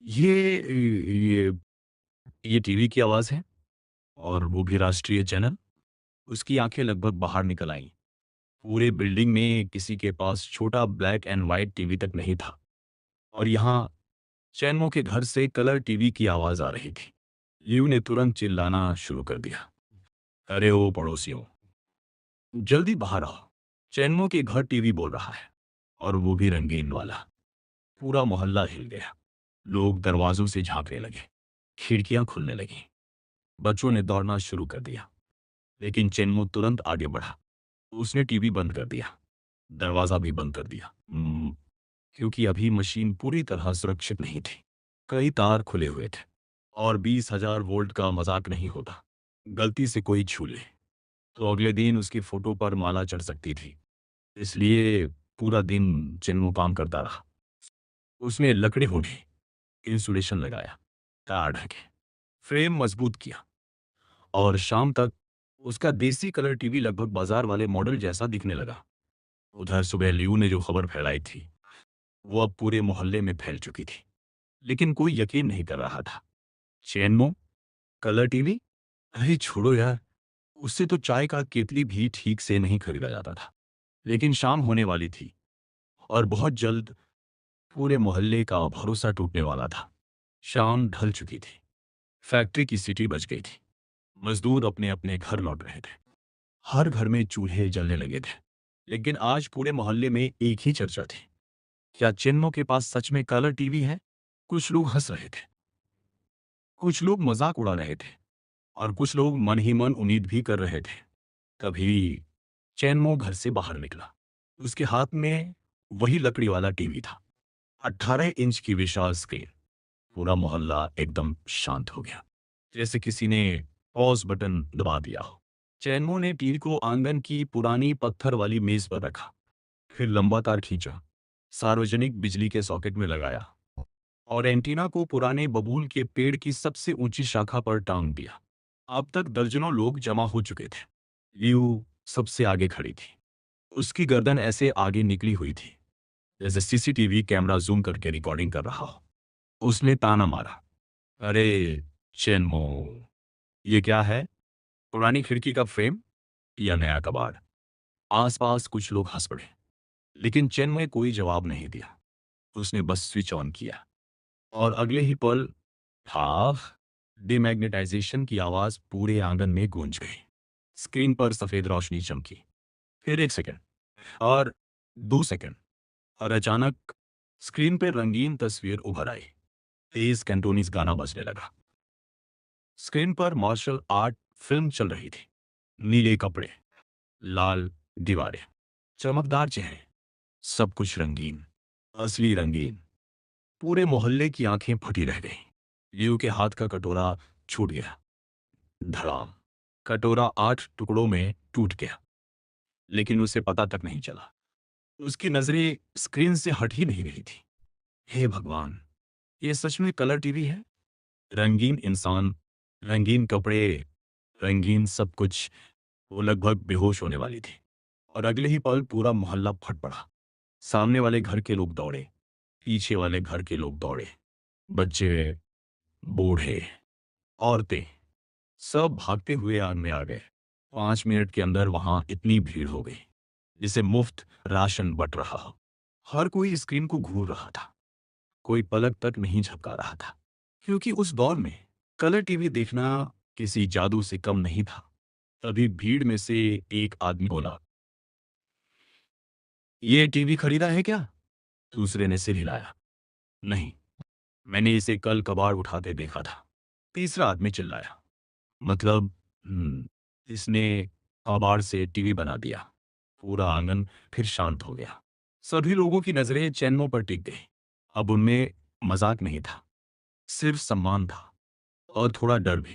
Speaker 1: ये ये टीवी की आवाज़ है, और वो भी राष्ट्रीय चैनल। उसकी आंखें लगभग बाहर निकल आईं। पूरे बिल्डिंग में किसी के पास छोटा ब्लैक एंड व्हाइट टीवी तक नहीं था, और यहाँ चैनमो के घर से कलर टीवी की आवाज़ आ रही थी। लियू ने तुरंत चिल्लाना शुरू कर दिया, अरे ओ पड़ोसियों, जल्दी बाहर आओ, चैनमो के घर टीवी बोल रहा है, और वो भी रंगीन वाला। पूरा मोहल्ला हिल गया। लोग दरवाजों से झांकने लगे, खिड़कियां खुलने लगीं। बच्चों ने दौड़ना शुरू कर दिया, लेकिन चेन्मो तुरंत आगे बढ़ा। उसने टीवी बंद कर दिया, दरवाजा भी बंद कर दिया। क्योंकि अभी मशीन पूरी तरह सुरक्षित नहीं थी। कई तार खुले हुए थे, और 20,000 वोल्ट का मजाक नहीं होता। गलती से कोई छू ले तो अगले दिन उसकी फोटो पर माला चढ़ सकती थी। इसलिए पूरा दिन चेन्मो काम करता रहा। उसने लकड़ी होगी, इंसुलेशन लगाया, तार ढके, फ्रेम मजबूत किया, और शाम तक उसका देसी कलर टीवी लगभग बाजार वाले मॉडल जैसा दिखने लगा। उधर सुबह लियू ने जो खबर फैलाई थी वो अब पूरे मोहल्ले में फैल चुकी थी, लेकिन कोई यकीन नहीं कर रहा था। Chenmo colour TV? अरे छोड़ो यार, उससे तो चाय का केतली भी ठीक से नहीं खरीदा जाता था। लेकिन शाम होने वाली थी, और बहुत जल्द पूरे मोहल्ले का भरोसा टूटने वाला था। शाम ढल चुकी थी, फैक्ट्री की सीटी बज गई थी, मजदूर अपने अपने घर लौट रहे थे, हर घर में चूल्हे जलने लगे थे। लेकिन आज पूरे मोहल्ले में एक ही चर्चा थी, क्या चिन्मो के पास सच में कलर टीवी है? कुछ लोग हंस रहे थे, कुछ लोग मजाक उड़ा रहे थे, और कुछ लोग मन ही मन उम्मीद भी कर रहे थे। तभी चैनमो घर से बाहर निकला। उसके हाथ में वही लकड़ी वाला टीवी था, 18 इंच की विशाल स्क्रीन। पूरा मोहल्ला एकदम शांत हो गया, जैसे किसी ने पॉज बटन दबा दिया हो। चैनमो ने टीवी को आंगन की पुरानी पत्थर वाली मेज पर रखा, फिर लंबा तार खींचा, सार्वजनिक बिजली के सॉकेट में लगाया, और एंटीना को पुराने बबूल के पेड़ की सबसे ऊंची शाखा पर टांग दिया। अब तक दर्जनों लोग जमा हो चुके थे। लियू सबसे आगे खड़ी थी। उसकी गर्दन ऐसे आगे निकली हुई थी जैसे सीसीटीवी कैमरा जूम करके रिकॉर्डिंग कर रहा हो। उसने ताना मारा, अरे चेनमो, ये क्या है? पुरानी खिड़की का फ्रेम या नया कबाड़? आसपास कुछ लोग हंस पड़े, लेकिन चेन में कोई जवाब नहीं दिया। उसने बस स्विच ऑन किया, और अगले ही पल भाफ डिमैग्नेटाइजेशन की आवाज पूरे आंगन में गूंज गई। स्क्रीन पर सफेद रोशनी चमकी, फिर 1 सेकंड, और 2 सेकंड, और अचानक स्क्रीन पर रंगीन तस्वीर उभर आई। तेज कैंटोनीज गाना बजने लगा। स्क्रीन पर मार्शल आर्ट फिल्म चल रही थी। नीले कपड़े, लाल दीवारें, चमकदार चेहरे, सब कुछ रंगीन, असली रंगीन। पूरे मोहल्ले की आंखें फटी रह गईं। लियू के हाथ का कटोरा छूट गया। धड़ाम, कटोरा 8 टुकड़ों में टूट गया, लेकिन उसे पता तक नहीं चला। उसकी नजरें स्क्रीन से हट ही नहीं रही थी। हे भगवान, ये सच में कलर टीवी है? रंगीन इंसान, रंगीन कपड़े, रंगीन सब कुछ। वो लगभग बेहोश होने वाली थी, और अगले ही पल पूरा मोहल्ला फट पड़ा। सामने वाले घर के लोग दौड़े, पीछे वाले घर के लोग दौड़े, बच्चे, बूढ़े, औरतें, सब भागते हुए आग में आ गए। 5 मिनट के अंदर वहां इतनी भीड़ हो गई जिसे मुफ्त राशन बंट रहा हो। हर कोई स्क्रीन को घूर रहा था, कोई पलक तक नहीं झपका रहा था, क्योंकि उस दौर में कलर टीवी देखना किसी जादू से कम नहीं था। तभी भीड़ में से एक आदमी बोला, ये टीवी खरीदा है क्या? दूसरे ने सिर हिलाया, नहीं, मैंने इसे कल कबाड़ उठाते देखा था। तीसरा आदमी चिल्लाया, मतलब इसने कबाड़ से टीवी बना दिया। पूरा आंगन फिर शांत हो गया। सभी लोगों की नजरें चैनमो पर टिक गई। अब उनमें मजाक नहीं था, सिर्फ सम्मान था, और थोड़ा डर भी,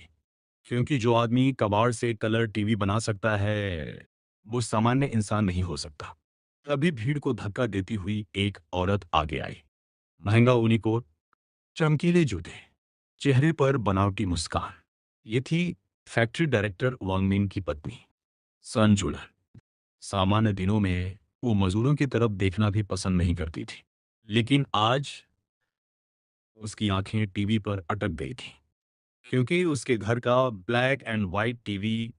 Speaker 1: क्योंकि जो आदमी कबाड़ से कलर टीवी बना सकता है वो सामान्य इंसान नहीं हो सकता। तभी भीड़ को धक्का देती हुई एक औरत आगे आई। महंगा ऊनी कोट, चमकीले जूते, चेहरे पर बनावटी मुस्कान। ये थी फैक्ट्री डायरेक्टर वांगमिन की पत्नी, सन जुलर। सामान्य दिनों में वो मजदूरों की तरफ देखना भी पसंद नहीं करती थी, लेकिन आज उसकी आंखें टीवी पर अटक गई थी। क्योंकि उसके घर का ब्लैक एंड वाइट टीवी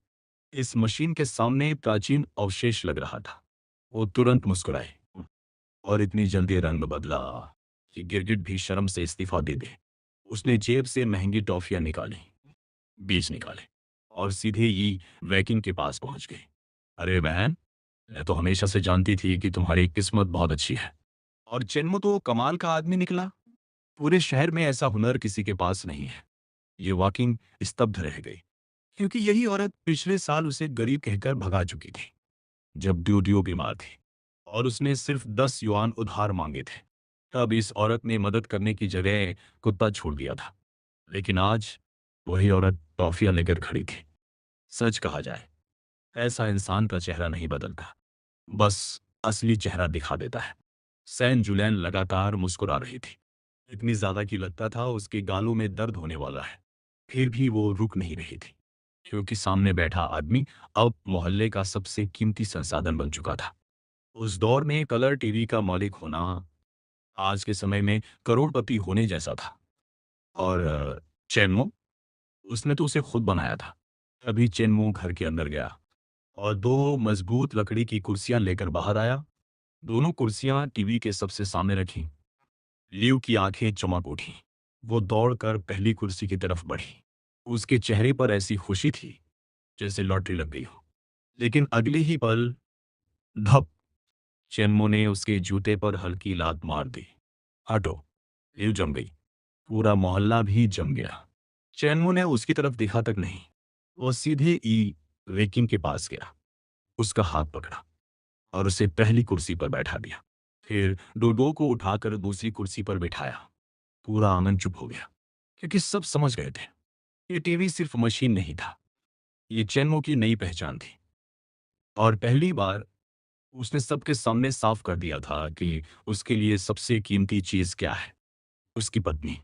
Speaker 1: इस मशीन के सामने प्राचीन अवशेष लग रहा था। वो तुरंत मुस्कुराए और इतनी जल्दी रंग बदला कि गिरगिट भी शर्म से इस्तीफा दे दे। उसने जेब से महंगी टॉफियां निकाली, बीज निकाले और सीधे ही वैकिंग के पास पहुंच गई। अरे बहन, मैं तो हमेशा से जानती थी कि तुम्हारी किस्मत बहुत अच्छी है। और चेन्मो तो कमाल का आदमी निकला। पूरे शहर में ऐसा हुनर किसी के पास नहीं है। ये वॉकिंग स्तब्ध रह गई क्योंकि यही औरत पिछले साल उसे गरीब कहकर भगा चुकी थी जब ड्यूडियो बीमार थी और उसने सिर्फ 10 युआन उधार मांगे थे। तब इस औरत ने मदद करने की जगह कुत्ता छोड़ दिया था। लेकिन आज वही औरत टॉफियां लेकर खड़ी थी। सच कहा जाए, ऐसा इंसान का चेहरा नहीं बदलता, बस असली चेहरा दिखा देता है। सैन जुलैन लगातार मुस्कुरा रही थी, इतनी ज्यादा कि लगता था उसके गालों में दर्द होने वाला है। फिर भी वो रुक नहीं रही थी क्योंकि सामने बैठा आदमी अब मोहल्ले का सबसे कीमती संसाधन बन चुका था। उस दौर में कलर टीवी का मालिक होना आज के समय में करोड़पति होने जैसा था। और चेन्मो, उसने तो उसे खुद बनाया था। तभी चेन्मो घर के अंदर गया और 2 मजबूत लकड़ी की कुर्सियां लेकर बाहर आया। दोनों कुर्सियां टीवी के सबसे सामने रखी। लियो की आंखें चमक उठी। वो दौड़कर पहली कुर्सी की तरफ बढ़ी। उसके चेहरे पर ऐसी खुशी थी जैसे लॉटरी लग गई हो। लेकिन अगले ही पल धप, चेन्मो ने उसके जूते पर हल्की लात मार दी। हटो। लियो जम गई। पूरा मोहल्ला भी जम गया। चेन्मो ने उसकी तरफ देखा तक नहीं। वो सीधे ई वेकिंग के पास गया, उसका हाथ पकड़ा और उसे पहली कुर्सी पर बैठा दिया। फिर डोडो को उठाकर दूसरी कुर्सी पर बिठाया। पूरा आंगन चुप हो गया क्योंकि सब समझ गए थे ये टीवी सिर्फ मशीन नहीं था, ये चेन्मो की नई पहचान थी। और पहली बार उसने सबके सामने साफ कर दिया था कि उसके लिए सबसे कीमती चीज क्या है। उसकी पत्नी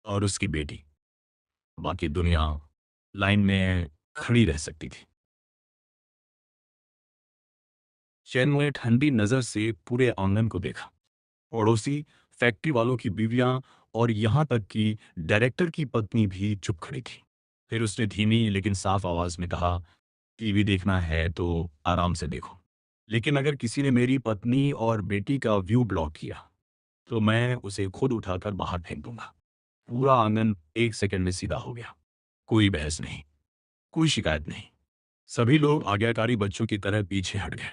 Speaker 1: और उसकी बेटी। बाकी दुनिया लाइन में खड़ी रह सकती थी। चेन्मो ने ठंडी नजर से पूरे आंगन को देखा। पड़ोसी, फैक्ट्री वालों की बीवियां और यहां तक कि डायरेक्टर की पत्नी भी चुप खड़ी थी। फिर उसने धीमी लेकिन साफ आवाज में कहा, टीवी देखना है तो आराम से देखो, लेकिन अगर किसी ने मेरी पत्नी और बेटी का व्यू ब्लॉक किया तो मैं उसे खुद उठाकर बाहर फेंक दूंगा। पूरा आंगन 1 सेकंड में सीधा हो गया। कोई बहस नहीं, कोई शिकायत नहीं। सभी लोग आज्ञाकारी बच्चों की तरह पीछे हट गए।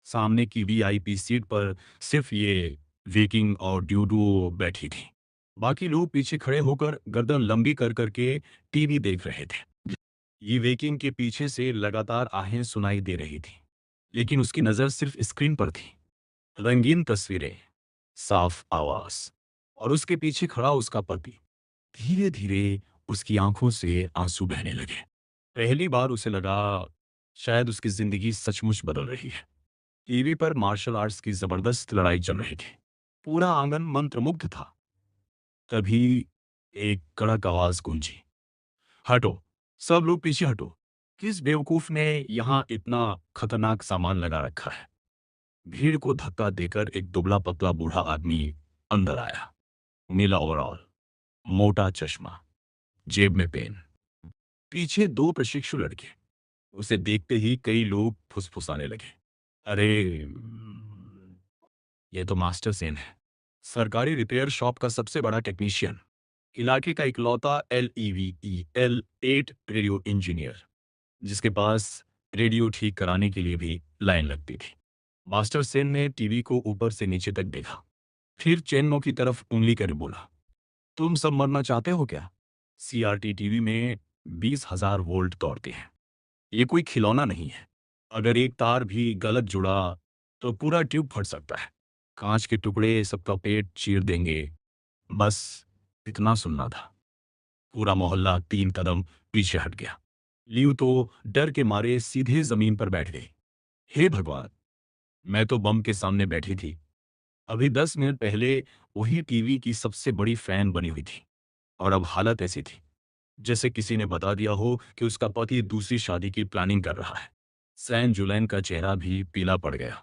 Speaker 1: सामने की वीआईपी सीट पर सिर्फ ये वेकिंग और ड्यूडू बैठी थी। बाकी लोग पीछे खड़े होकर गर्दन लंबी कर करके टीवी देख रहे थे। ये वेकिंग के पीछे से लगातार आहें सुनाई दे रही थी, लेकिन उसकी नजर सिर्फ स्क्रीन पर थी। रंगीन तस्वीरें, साफ आवाज और उसके पीछे खड़ा उसका पति। धीरे धीरे उसकी आंखों से आंसू बहने लगे। पहली बार उसे लगा शायद उसकी जिंदगी सचमुच बदल रही है। टीवी पर मार्शल आर्ट्स की जबरदस्त लड़ाई चल रही थी। पूरा आंगन मंत्रमुग्ध था। तभी एक कड़क आवाज गूंजी, हटो, सब लोग पीछे हटो। किस बेवकूफ ने यहाँ इतना खतरनाक सामान लगा रखा है। भीड़ को धक्का देकर एक दुबला पतला बूढ़ा आदमी अंदर आया। नीला ओवरऑल, मोटा चश्मा, जेब में पेन, पीछे 2 प्रशिक्षु लड़के। उसे देखते ही कई लोग फुसफुसाने लगे। अरे, ये तो मास्टर सेन है, सरकारी रिपेयर शॉप का सबसे बड़ा टेक्नीशियन, इलाके का इकलौता LEVEL8 रेडियो इंजीनियर, जिसके पास रेडियो ठीक कराने के लिए भी लाइन लगती थी। मास्टर सेन ने टीवी को ऊपर से नीचे तक देखा, फिर चेन्मो की तरफ उंगली कर बोला, तुम सब मरना चाहते हो क्या? CRT टीवी में 20,000 वोल्ट दौड़ते हैं। ये कोई खिलौना नहीं है। अगर एक तार भी गलत जुड़ा तो पूरा ट्यूब फट सकता है। कांच के टुकड़े सबका पेट चीर देंगे। बस इतना सुनना था। पूरा मोहल्ला 3 कदम पीछे हट गया। लियू तो डर के मारे सीधे जमीन पर बैठ गई। हे भगवान, मैं तो बम के सामने बैठी थी। अभी 10 मिनट पहले वही टीवी की सबसे बड़ी फैन बनी हुई थी और अब हालत ऐसी थी जैसे किसी ने बता दिया हो कि उसका पति दूसरी शादी की प्लानिंग कर रहा है। सैन जुलैन का चेहरा भी पीला पड़ गया।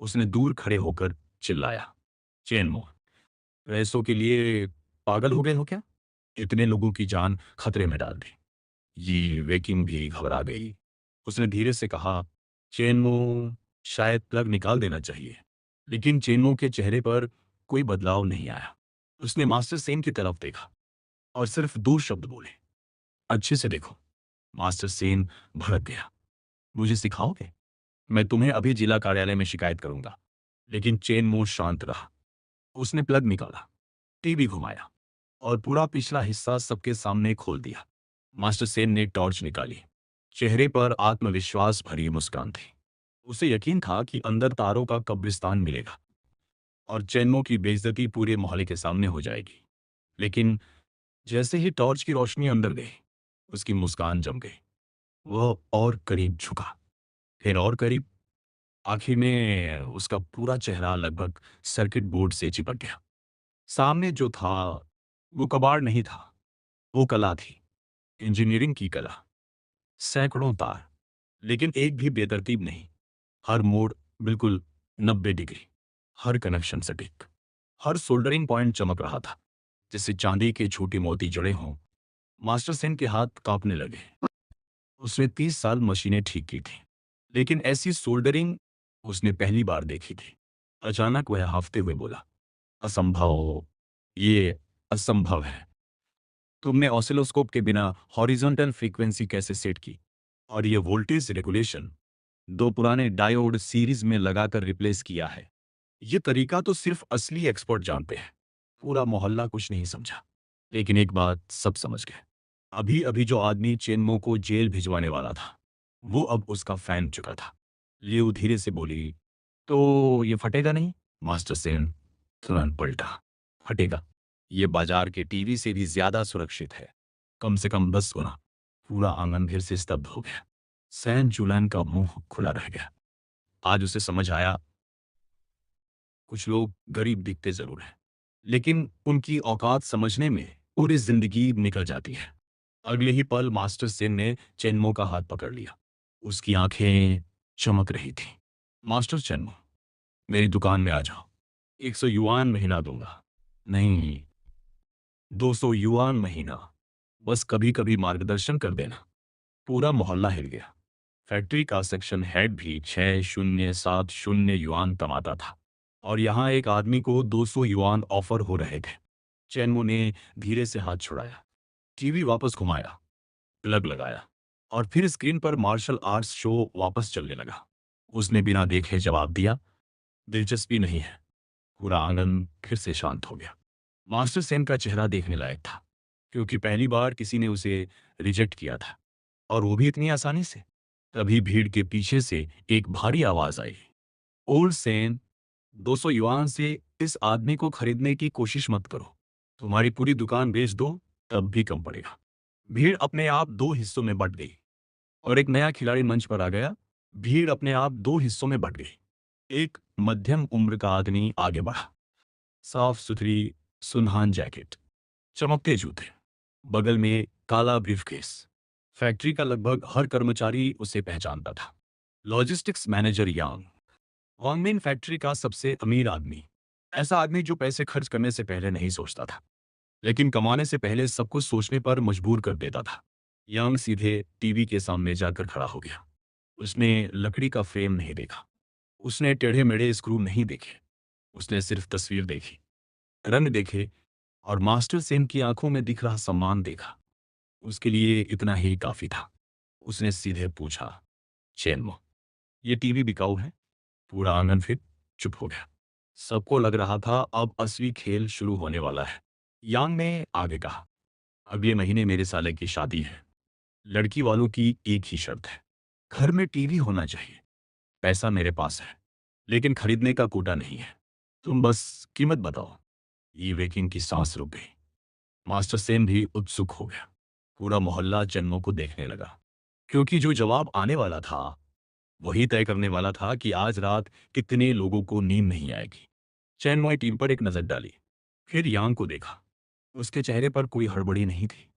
Speaker 1: उसने दूर खड़े होकर चिल्लाया, चेन्मो, पैसों के लिए पागल हो गए हो क्या? इतने लोगों की जान खतरे में डाल दी। ये वेकिंग भी घबरा गई। उसने धीरे से कहा, चेनमो, शायद प्लग निकाल देना चाहिए। लेकिन चेनमो के चेहरे पर कोई बदलाव नहीं आया। उसने मास्टर सेन की तरफ देखा और सिर्फ 2 शब्द बोले, अच्छे से देखो। मास्टर सेन भड़क गया। मुझे सिखाओगे? मैं तुम्हें अभी जिला कार्यालय में शिकायत करूंगा। लेकिन चेनमो शांत रहा। उसने प्लग निकाला, टीवी घुमाया और पूरा पिछला हिस्सा सबके सामने खोल दिया। मास्टर सेन ने टॉर्च निकाली। चेहरे पर आत्मविश्वास भरी मुस्कान थी। उसे यकीन था कि अंदर तारों का कब्रिस्तान मिलेगा और चेनमो की बेइज्जती पूरे मोहल्ले के सामने हो जाएगी। लेकिन जैसे ही टॉर्च की रोशनी अंदर गई, उसकी मुस्कान जम गई। वह और करीब झुका, फिर और करीब। आखिर में उसका पूरा चेहरा लगभग सर्किट बोर्ड से चिपक गया। सामने जो था वो कबाड़ नहीं था, वो कला थी, इंजीनियरिंग की कला। सैकड़ों तार, लेकिन एक भी बेतरतीब नहीं। हर मोड़ बिल्कुल 90 डिग्री, हर कनेक्शन सटीक, हर सोल्डरिंग पॉइंट चमक रहा था जैसे चांदी के छोटे मोती जड़े हों। मास्टर सेन के हाथ कांपने लगे। उसने 30 साल मशीनें ठीक की थी, लेकिन ऐसी सोल्डरिंग उसने पहली बार देखी थी। अचानक वह हांफते हुए बोला, असंभव, ये असंभव है। तुमने ऑसिलोस्कोप के बिना हॉरिजॉन्टल फ्रीक्वेंसी कैसे सेट की? और ये वोल्टेज रेगुलेशन 2 पुराने डायोड सीरीज में लगाकर रिप्लेस किया है। ये तरीका तो सिर्फ असली एक्सपर्ट जानते हैं। पूरा मोहल्ला कुछ नहीं समझा, लेकिन एक बात सब समझ गए। अभी अभी जो आदमी चेनमो को जेल भिजवाने वाला था, वो अब उसका फैन चुका था। लियू धीरे से बोली, तो ये फटेगा नहीं? मास्टर सेन तुरंत पलटा, फटेगा। ये बाजार के टीवी से भी ज्यादा सुरक्षित है, कम से कम 10 गुना। पूरा आंगन फिर से स्तब्ध हो गया। सैन जुलैन का मुंह खुला रह गया। आज उसे समझ आया, कुछ लोग गरीब दिखते जरूर हैं, लेकिन उनकी औकात समझने में पूरी जिंदगी निकल जाती है। अगले ही पल मास्टर सेन ने चेनमो का हाथ पकड़ लिया। उसकी आंखें चमक रही थी। मास्टर चेनमो, मेरी दुकान में आ जाओ। 100 युआन महीना दूंगा। नहीं, 200 युआन महीना। बस कभी कभी मार्गदर्शन कर देना। पूरा मोहल्ला हिल गया। फैक्ट्री का सेक्शन हेड भी 6070 युआन कमाता था, और यहाँ एक आदमी को 200 युआन ऑफर हो रहे थे। चेनमो ने धीरे से हाथ छुड़ाया, टीवी वापस घुमाया, प्लग लगाया, और फिर स्क्रीन पर मार्शल आर्ट्स शो वापस चलने लगा। उसने बिना देखे जवाब दिया, दिलचस्पी नहीं है। पूरा आंगन फिर से शांत हो गया। मास्टर सेन का चेहरा देखने लायक था, क्योंकि पहली बार किसी ने उसे रिजेक्ट किया था, और वो भी इतनी आसानी से। तभी भीड़ के पीछे से एक भारी आवाज आई, ओल्ड सेन, 200 युआन से इस आदमी को खरीदने की कोशिश मत करो। तुम्हारी पूरी दुकान बेच दो, तब भी कम पड़ेगा। भीड़ अपने आप 2 हिस्सों में बंट गई, और एक नया खिलाड़ी मंच पर आ गया। भीड़ अपने आप 2 हिस्सों में बंट गई। एक मध्यम उम्र का आदमी आगे बढ़ा, साफ सुथरी सुनहान जैकेट, चमकते जूते, बगल में काला ब्रीफकेस। फैक्ट्री का लगभग हर कर्मचारी उसे पहचानता था। लॉजिस्टिक्स मैनेजर यांग, वांगमिन फैक्ट्री का सबसे अमीर आदमी। ऐसा आदमी जो पैसे खर्च करने से पहले नहीं सोचता था, लेकिन कमाने से पहले सब कुछ सोचने पर मजबूर कर देता था। यांग सीधे टीवी के सामने जाकर खड़ा हो गया। उसने लकड़ी का फ्रेम नहीं देखा, उसने टेढ़े मेढ़े स्क्रू नहीं देखे। उसने सिर्फ तस्वीर देखी, रंग देखे, और मास्टर सेन की आंखों में दिख रहा सम्मान देखा। उसके लिए इतना ही काफी था। उसने सीधे पूछा, चेनमो, ये टीवी बिकाऊ है? पूरा आंगन फिर चुप हो गया। सबको लग रहा था अब असली खेल शुरू होने वाला है। यांग ने आगे कहा, अगले महीने मेरे साले की शादी है। लड़की वालों की एक ही शर्त है, घर में टीवी होना चाहिए। पैसा मेरे पास है, लेकिन खरीदने का कोटा नहीं है। तुम बस कीमत बताओ। ये वेकिंग की सांस रुक गई। मास्टर सेन भी उत्सुक हो गया। पूरा मोहल्ला चेनमो को देखने लगा, क्योंकि जो जवाब आने वाला था वही तय करने वाला था कि आज रात कितने लोगों को नींद नहीं आएगी। चेनमो ने टीम पर एक नजर डाली, फिर यांग को देखा। उसके चेहरे पर कोई हड़बड़ी नहीं थी,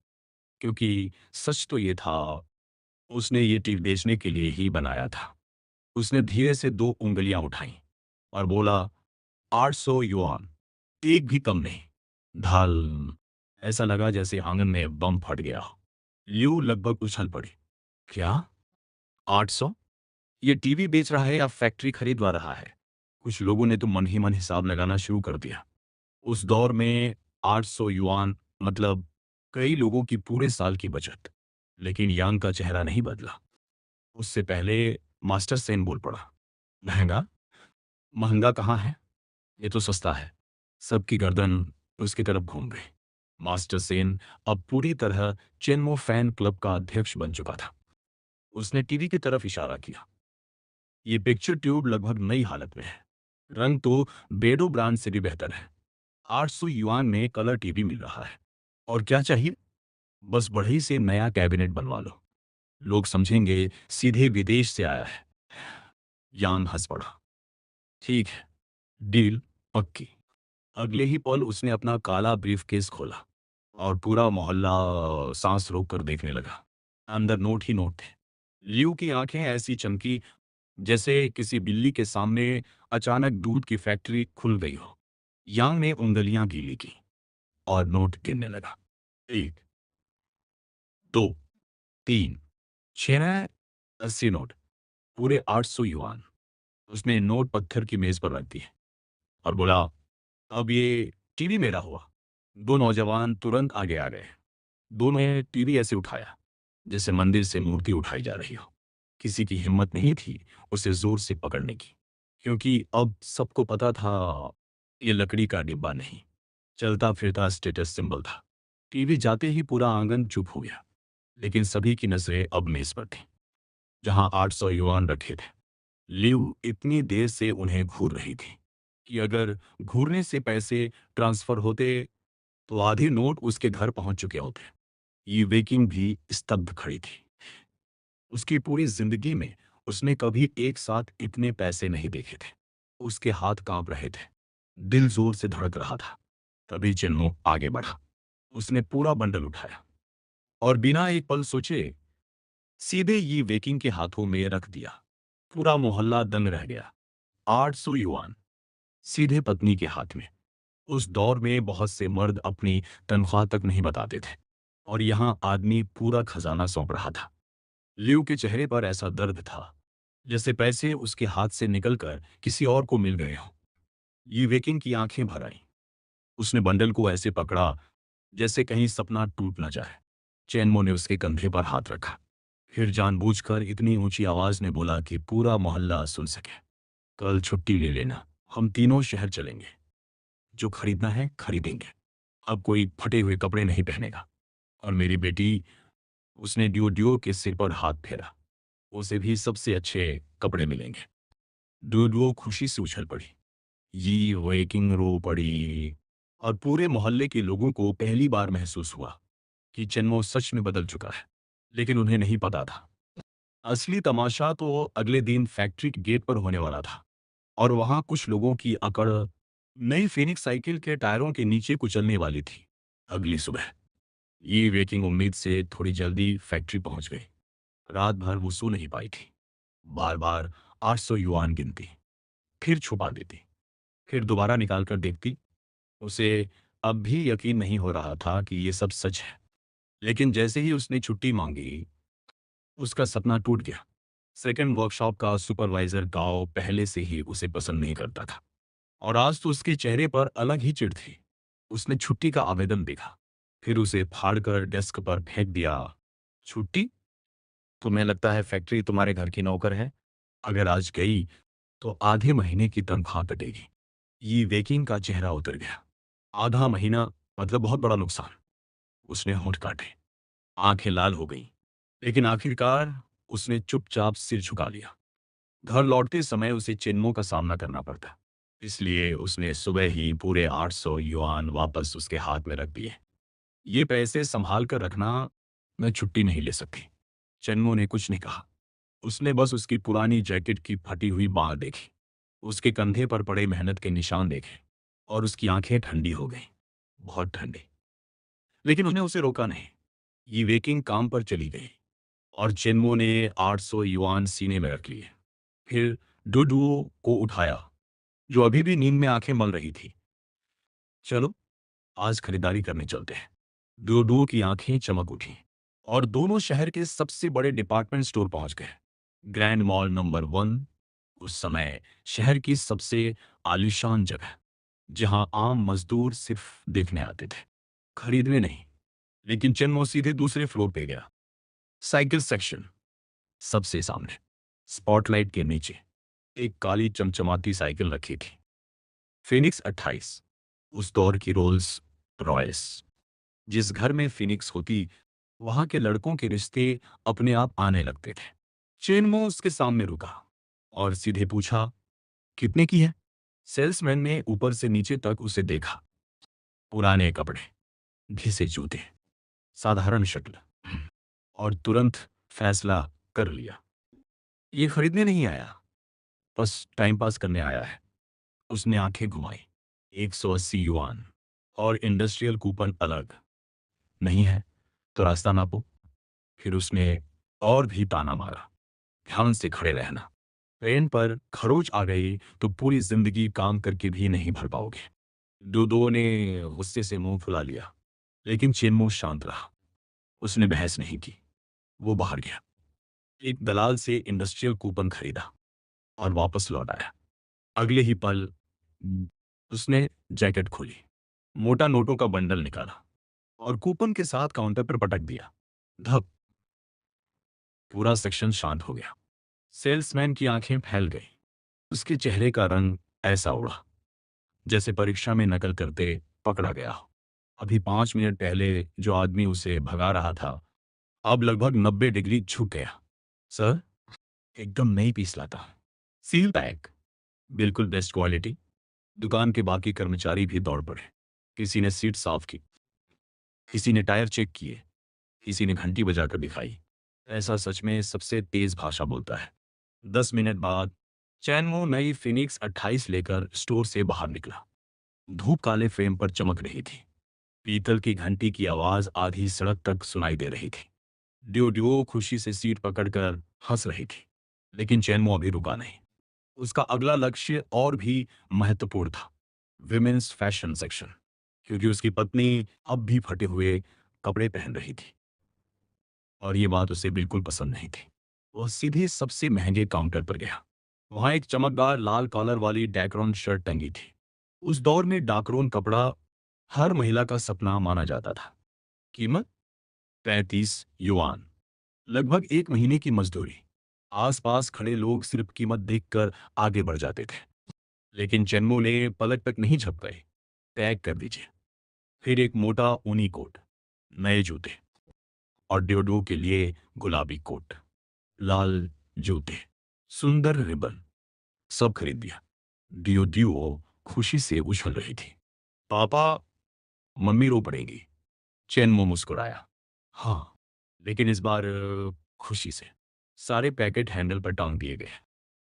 Speaker 1: क्योंकि सच तो ये था, उसने ये टीम बेचने के लिए ही बनाया था। उसने धीरे से 2 उंगलियां उठाई और बोला, 800 युआन, एक भी कम नहीं। ढाल। ऐसा लगा जैसे आंगन में बम फट गया हो। लियू लगभग उछल पड़ी। क्या? 800? ये टीवी बेच रहा है या फैक्ट्री खरीदवा रहा है? कुछ लोगों ने तो मन ही मन हिसाब लगाना शुरू कर दिया। उस दौर में 800 युआन मतलब कई लोगों की पूरे साल की बचत। लेकिन यांग का चेहरा नहीं बदला। उससे पहले मास्टर सेन बोल पड़ा। महंगा? महंगा कहाँ है? ये तो सस्ता है। सबकी गर्दन उसकी तरफ घूम गई। मास्टर सेन अब पूरी तरह चेनमो फैन क्लब का अध्यक्ष बन चुका था। उसने टीवी की तरफ इशारा किया। ये पिक्चर ट्यूब लगभग नई हालत में है। रंग तो बेडो ब्रांड से भी बेहतर है। 800 युआन में कलर टीवी मिल रहा है। और क्या चाहिए? बस बढ़ई से नया कैबिनेट बनवा लो। लोग समझेंगे सीधे विदेश से आया है। यान हंस पड़ा। ठीक है, डील पक्की। अगले ही पल उसने अपना काला ब्रीफकेस खोला और पूरा मोहल्ला सांस रोक कर देखने लगा। अंदर नोट ही नोट थे। लियू की आंखें ऐसी चमकी जैसे किसी बिल्ली के सामने अचानक दूध की फैक्ट्री खुल गई हो। यांग ने उंगलियां गीली की और नोट गिनने लगा। 1, 2, 3, 6, 80 नोट। पूरे 800 युआन। उसने नोट पत्थर की मेज पर रख दिए और बोला, अब ये टीवी मेरा हुआ। दो नौजवान तुरंत आगे आ गए। दोनों ने टीवी ऐसे उठाया जैसे मंदिर से मूर्ति उठाई जा रही हो। किसी की हिम्मत नहीं थी उसे जोर से पकड़ने की, क्योंकि अब सबको पता था ये लकड़ी का डिब्बा नहीं, चलता फिरता स्टेटस सिंबल था। टीवी जाते ही पूरा आंगन चुप हो गया, लेकिन सभी की नजरें अब मेज पर थी जहां 800 युआन रखे थे। लिव इतनी देर से उन्हें घूर रही थी कि अगर घूरने से पैसे ट्रांसफर होते तो आधे नोट उसके घर पहुंच चुके होते। ये वेकिंग भी स्तब्ध खड़ी थी। उसकी पूरी जिंदगी में उसने कभी एक साथ इतने पैसे नहीं देखे थे। उसके हाथ कांप रहे थे, दिल जोर से धड़क रहा था। तभी चिन्नो आगे बढ़ा। उसने पूरा बंडल उठाया और बिना एक पल सोचे सीधे ये वेकिंग के हाथों में रख दिया। पूरा मोहल्ला दंग रह गया। 800 युआन सीधे पत्नी के हाथ में। उस दौर में बहुत से मर्द अपनी तनख्वाह तक नहीं बताते थे, और यहां आदमी पूरा खजाना सौंप रहा था। लियू के चेहरे पर ऐसा दर्द था जैसे पैसे उसके हाथ से निकलकर किसी और को मिल गए हों। ये वेकिंग की आंखें भर आईं। उसने बंडल को ऐसे पकड़ा जैसे कहीं सपना टूट न जाए। चैनमो ने उसके कंधे पर हाथ रखा। फिर जानबूझकर इतनी ऊंची आवाज में बोला कि पूरा मोहल्ला सुन सके, कल छुट्टी ले लेना, हम तीनों शहर चलेंगे। जो खरीदना है खरीदेंगे। अब कोई फटे हुए कपड़े नहीं पहनेगा। और मेरी बेटी, उसने ड्यू के सिर पर हाथ फेरा, उसे भी सबसे अच्छे कपड़े मिलेंगे। ड्यू खुशी से उछल पड़ी। ये वेकिंग रो पड़ी। और पूरे मोहल्ले के लोगों को पहली बार महसूस हुआ कि चेनमो सच में बदल चुका है। लेकिन उन्हें नहीं पता था असली तमाशा तो अगले दिन फैक्ट्री के गेट पर होने वाला था। और वहां कुछ लोगों की अकड़ नई फीनिक्स साइकिल के टायरों के नीचे कुचलने वाली थी। अगली सुबह ये वेकिंग उम्मीद से थोड़ी जल्दी फैक्ट्री पहुंच गई। रात भर वो सो नहीं पाई थी। बार बार 800 युआन गिनती, फिर छुपा देती, फिर दोबारा निकाल कर देखती। उसे अब भी यकीन नहीं हो रहा था कि ये सब सच है। लेकिन जैसे ही उसने छुट्टी मांगी, उसका सपना टूट गया। सेकंड वर्कशॉप का सुपरवाइजर गाओ पहले से ही उसे पसंद नहीं करता था, और आज तो उसके चेहरे पर अलग ही चिढ़ थी। उसने छुट्टी का आवेदन देखा, फिर उसे फाड़कर डेस्क पर फेंक दिया। छुट्टी? तुम्हें लगता है फैक्ट्री तुम्हारे घर की नौकर है? अगर आज गई तो आधे महीने की तनख्वाह कटेगी। ये वेकिंग का चेहरा उतर गया। आधा महीना मतलब बहुत बड़ा नुकसान। उसने होंठ काटे, आंखें लाल हो गईं, लेकिन आखिरकार उसने चुपचाप सिर झुका लिया। घर लौटते समय उसे चिन्हों का सामना करना पड़ता, इसलिए उसने सुबह ही पूरे 800 युआन वापस उसके हाथ में रख दिए। ये पैसे संभाल कर रखना, मैं छुट्टी नहीं ले सकती। चन्मो ने कुछ नहीं कहा। उसने बस उसकी पुरानी जैकेट की फटी हुई बांह देखी, उसके कंधे पर पड़े मेहनत के निशान देखे, और उसकी आंखें ठंडी हो गईं, बहुत ठंडी। लेकिन उसने उसे रोका नहीं। ये वेकिंग काम पर चली गई और चेनमो ने 800 युआन सीने में रख लिए। फिर डुडुओ को उठाया, जो अभी भी नींद में आंखें मल रही थी। चलो, आज खरीदारी करने चलते हैं। डुडुओ की आंखें चमक उठी और दोनों शहर के सबसे बड़े डिपार्टमेंट स्टोर पहुंच गए। ग्रैंड मॉल नंबर 1 उस समय शहर की सबसे आलीशान जगह, जहां आम मजदूर सिर्फ देखने आते थे, खरीदने नहीं। लेकिन चेन्मो सीधे दूसरे फ्लोर पे गया। साइकिल सेक्शन सबसे सामने, स्पॉटलाइट के नीचे एक काली चमचमाती साइकिल रखी थी, फिनिक्स 28, उस दौर की रोल्स रॉयस। जिस घर में फिनिक्स होती, वहां के लड़कों के रिश्ते अपने आप आने लगते थे। चेनमो उसके सामने रुका और सीधे पूछा, कितने की है? सेल्समैन ने ऊपर से नीचे तक उसे देखा। पुराने कपड़े, घिसे जूते, साधारण शक्ल, और तुरंत फैसला कर लिया, ये खरीदने नहीं आया, बस टाइम पास करने आया है। उसने आंखें घुमाई। 180 युआन और इंडस्ट्रियल कूपन अलग नहीं है तो रास्ता नापो। फिर उसने और भी ताना मारा, ध्यान से खड़े रहना, ट्रेन पर खरोच आ गई तो पूरी जिंदगी काम करके भी नहीं भर पाओगे। डोडो ने गुस्से से मुंह फुला लिया, लेकिन चेन्मो शांत रहा। उसने बहस नहीं की, वो बाहर गया, एक दलाल से इंडस्ट्रियल कूपन खरीदा और वापस लौट आया। अगले ही पल उसने जैकेट खोली, मोटा नोटों का बंडल निकाला और कूपन के साथ काउंटर पर पटक दिया। धप, पूरा सेक्शन शांत हो गया। सेल्समैन की आंखें फैल गई। उसके चेहरे का रंग ऐसा उड़ा जैसे परीक्षा में नकल करते पकड़ा गया हो। अभी 5 मिनट पहले जो आदमी उसे भगा रहा था, अब लगभग 90 डिग्री झुक गया। सर, एकदम नई पीस लाता, सील पैक, बिल्कुल बेस्ट क्वालिटी। दुकान के बाकी कर्मचारी भी दौड़ पड़े। किसी ने सीट साफ की, किसी ने टायर चेक किए, किसी ने घंटी बजाकर दिखाई। ऐसा सच में सबसे तेज भाषा बोलता है। 10 मिनट बाद चैनमो नई फिनिक्स 28 लेकर स्टोर से बाहर निकला। धूप काले फ्रेम पर चमक रही थी। पीतल की घंटी की आवाज आधी सड़क तक सुनाई दे रही थी। ड्यो खुशी से सीट पकड़कर हंस रही थी, लेकिन चैनमो अभी रुका नहीं। उसका अगला लक्ष्य और भी महत्वपूर्ण था, विमेन्स फैशन सेक्शन, क्योंकि उसकी पत्नी अब भी फटे हुए कपड़े पहन रही थी और ये बात उसे बिल्कुल पसंद नहीं थी। वह सीधे सबसे महंगे काउंटर पर गया। वहां एक चमकदार लाल कॉलर वाली डैकरोन शर्ट टंगी थी। उस दौर में डाकरोन कपड़ा हर महिला का सपना माना जाता था। कीमत 35 युआन, लगभग 1 महीने की मजदूरी। आसपास खड़े लोग सिर्फ कीमत देखकर आगे बढ़ जाते थे, लेकिन चेन्मो ने पलक तक नहीं झपकाई। पैक कर दीजिए। फिर एक मोटा ऊनी कोट, नए जूते और ड्योडो के लिए गुलाबी कोट, लाल जूते, सुंदर रिबन, सब खरीद दिया। डियो खुशी से उछल रही थी। पापा, मम्मी रो पड़ेगी। चेन्मो मुस्कुराया। हाँ, लेकिन इस बार खुशी से। सारे पैकेट हैंडल पर टांग दिए गए।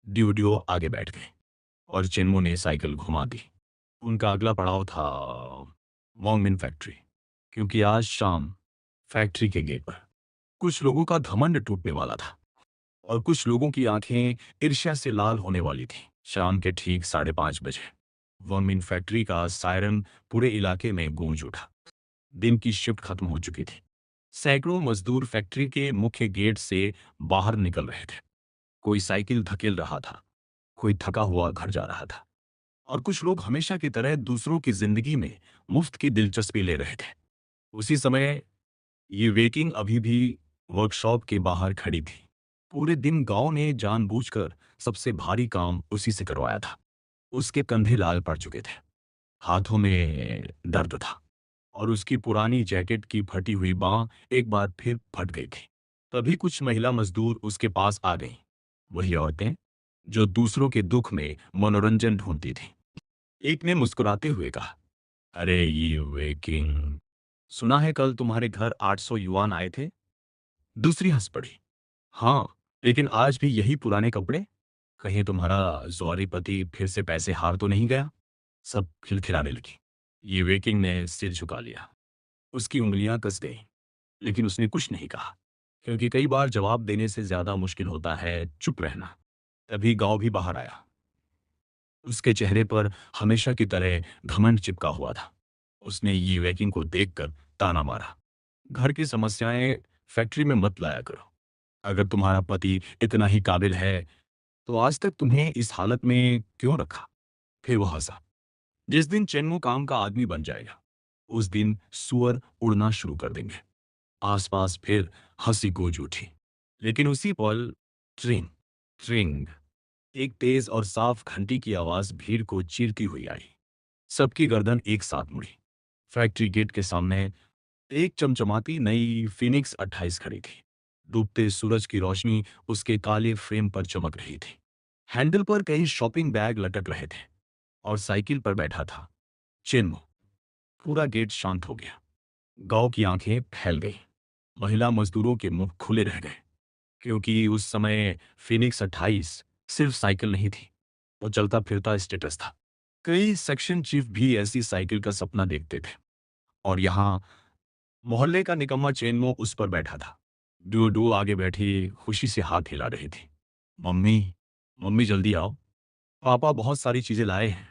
Speaker 1: ड्यूडियो आगे बैठ गए और चेन्मो ने साइकिल घुमा दी। उनका अगला पड़ाव था वॉन्गमिन फैक्ट्री, क्योंकि आज शाम फैक्ट्री के गेट पर कुछ लोगों का घमंड टूटने वाला था और कुछ लोगों की आंखें ईर्ष्या से लाल होने वाली थी। शाम के ठीक 5:30 बजे वॉन्गमिन फैक्ट्री का सायरन पूरे इलाके में गूंज उठा। दिन की शिफ्ट खत्म हो चुकी थी। सैकड़ों मजदूर फैक्ट्री के मुख्य गेट से बाहर निकल रहे थे। कोई साइकिल धकेल रहा था, कोई थका हुआ घर जा रहा था, और कुछ लोग हमेशा की तरह दूसरों की जिंदगी में मुफ्त की दिलचस्पी ले रहे थे। उसी समय ये वेकिंग अभी भी वर्कशॉप के बाहर खड़ी थी। पूरे दिन गांव ने जानबूझकर सबसे भारी काम उसी से करवाया था। उसके कंधे लाल पड़ चुके थे, हाथों में दर्द था और उसकी पुरानी जैकेट की फटी हुई बांह एक बार फिर फट गई थी। तभी कुछ महिला मजदूर उसके पास आ गईं, वही औरतें जो दूसरों के दुख में मनोरंजन ढूंढती थीं। एक ने मुस्कुराते हुए कहा, अरे ये वेकिंग, सुना है कल तुम्हारे घर 800 युआन आए थे। दूसरी हंस पड़ी। हाँ, लेकिन आज भी यही पुराने कपड़े। कहीं तुम्हारा जौहरी पति फिर से पैसे हार तो नहीं गया? सब खिलखिलाने लगी। ये वेकिंग ने सिर झुका लिया। उसकी उंगलियां कस गईं, लेकिन उसने कुछ नहीं कहा, क्योंकि कई बार जवाब देने से ज्यादा मुश्किल होता है चुप रहना। तभी गांव भी बाहर आया। उसके चेहरे पर हमेशा की तरह घमंड चिपका हुआ था। उसने ये वेकिंग को देखकर ताना मारा। घर की समस्याएं फैक्ट्री में मत लाया करो। अगर तुम्हारा पति इतना ही काबिल है तो आज तक तुम्हें इस हालत में क्यों रखा? फिर वो हंसा। जिस दिन चेन्मू काम का आदमी बन जाएगा उस दिन सुअर उड़ना शुरू कर देंगे। आसपास फिर हंसी गूंज उठी। लेकिन उसी पल ट्रिंग ट्रिंग एक तेज और साफ घंटी की आवाज भीड़ को चीरती हुई आई। सबकी गर्दन एक साथ मुड़ी। फैक्ट्री गेट के सामने एक चमचमाती नई फिनिक्स 28 खड़ी थी। डूबते सूरज की रोशनी उसके काले फ्रेम पर चमक रही थी। हैंडल पर कई शॉपिंग बैग लटक रहे थे और साइकिल पर बैठा था चिन्मो। पूरा गेट शांत हो गया। गांव की आंखें फैल गई। महिला मजदूरों के मुंह खुले रह गए, क्योंकि उस समय फिनिक्स 28 सिर्फ साइकिल नहीं थी, वो चलता फिरता स्टेटस था। कई सेक्शन चीफ भी ऐसी साइकिल का सपना देखते थे और यहाँ मोहल्ले का निकम्मा चेन्मो उस पर बैठा था। डू आगे बैठी खुशी से हाथ हिला रही थी। मम्मी, मम्मी जल्दी आओ, पापा बहुत सारी चीजें लाए हैं।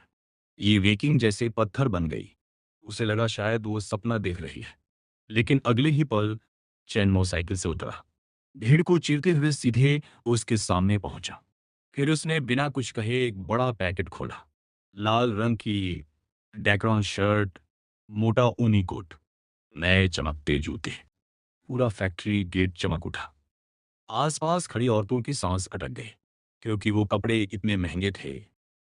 Speaker 1: ये वेकिंग जैसे पत्थर बन गई। उसे लगा शायद वो सपना देख रही है, लेकिन अगले ही पल चेन्मो साइकिल से उतरा। भीड़ को चीरते हुए सीधे उसके सामने पहुंचा। फिर उसने बिना कुछ कहे एक बड़ा पैकेट खोला। लाल रंग की डेक्रॉन शर्ट, मोटा ऊनी कोट, नए चमकते जूते। पूरा फैक्ट्री गेट चमक उठा। आसपास खड़ी औरतों की सांस अटक गई, क्योंकि वो कपड़े इतने महंगे थे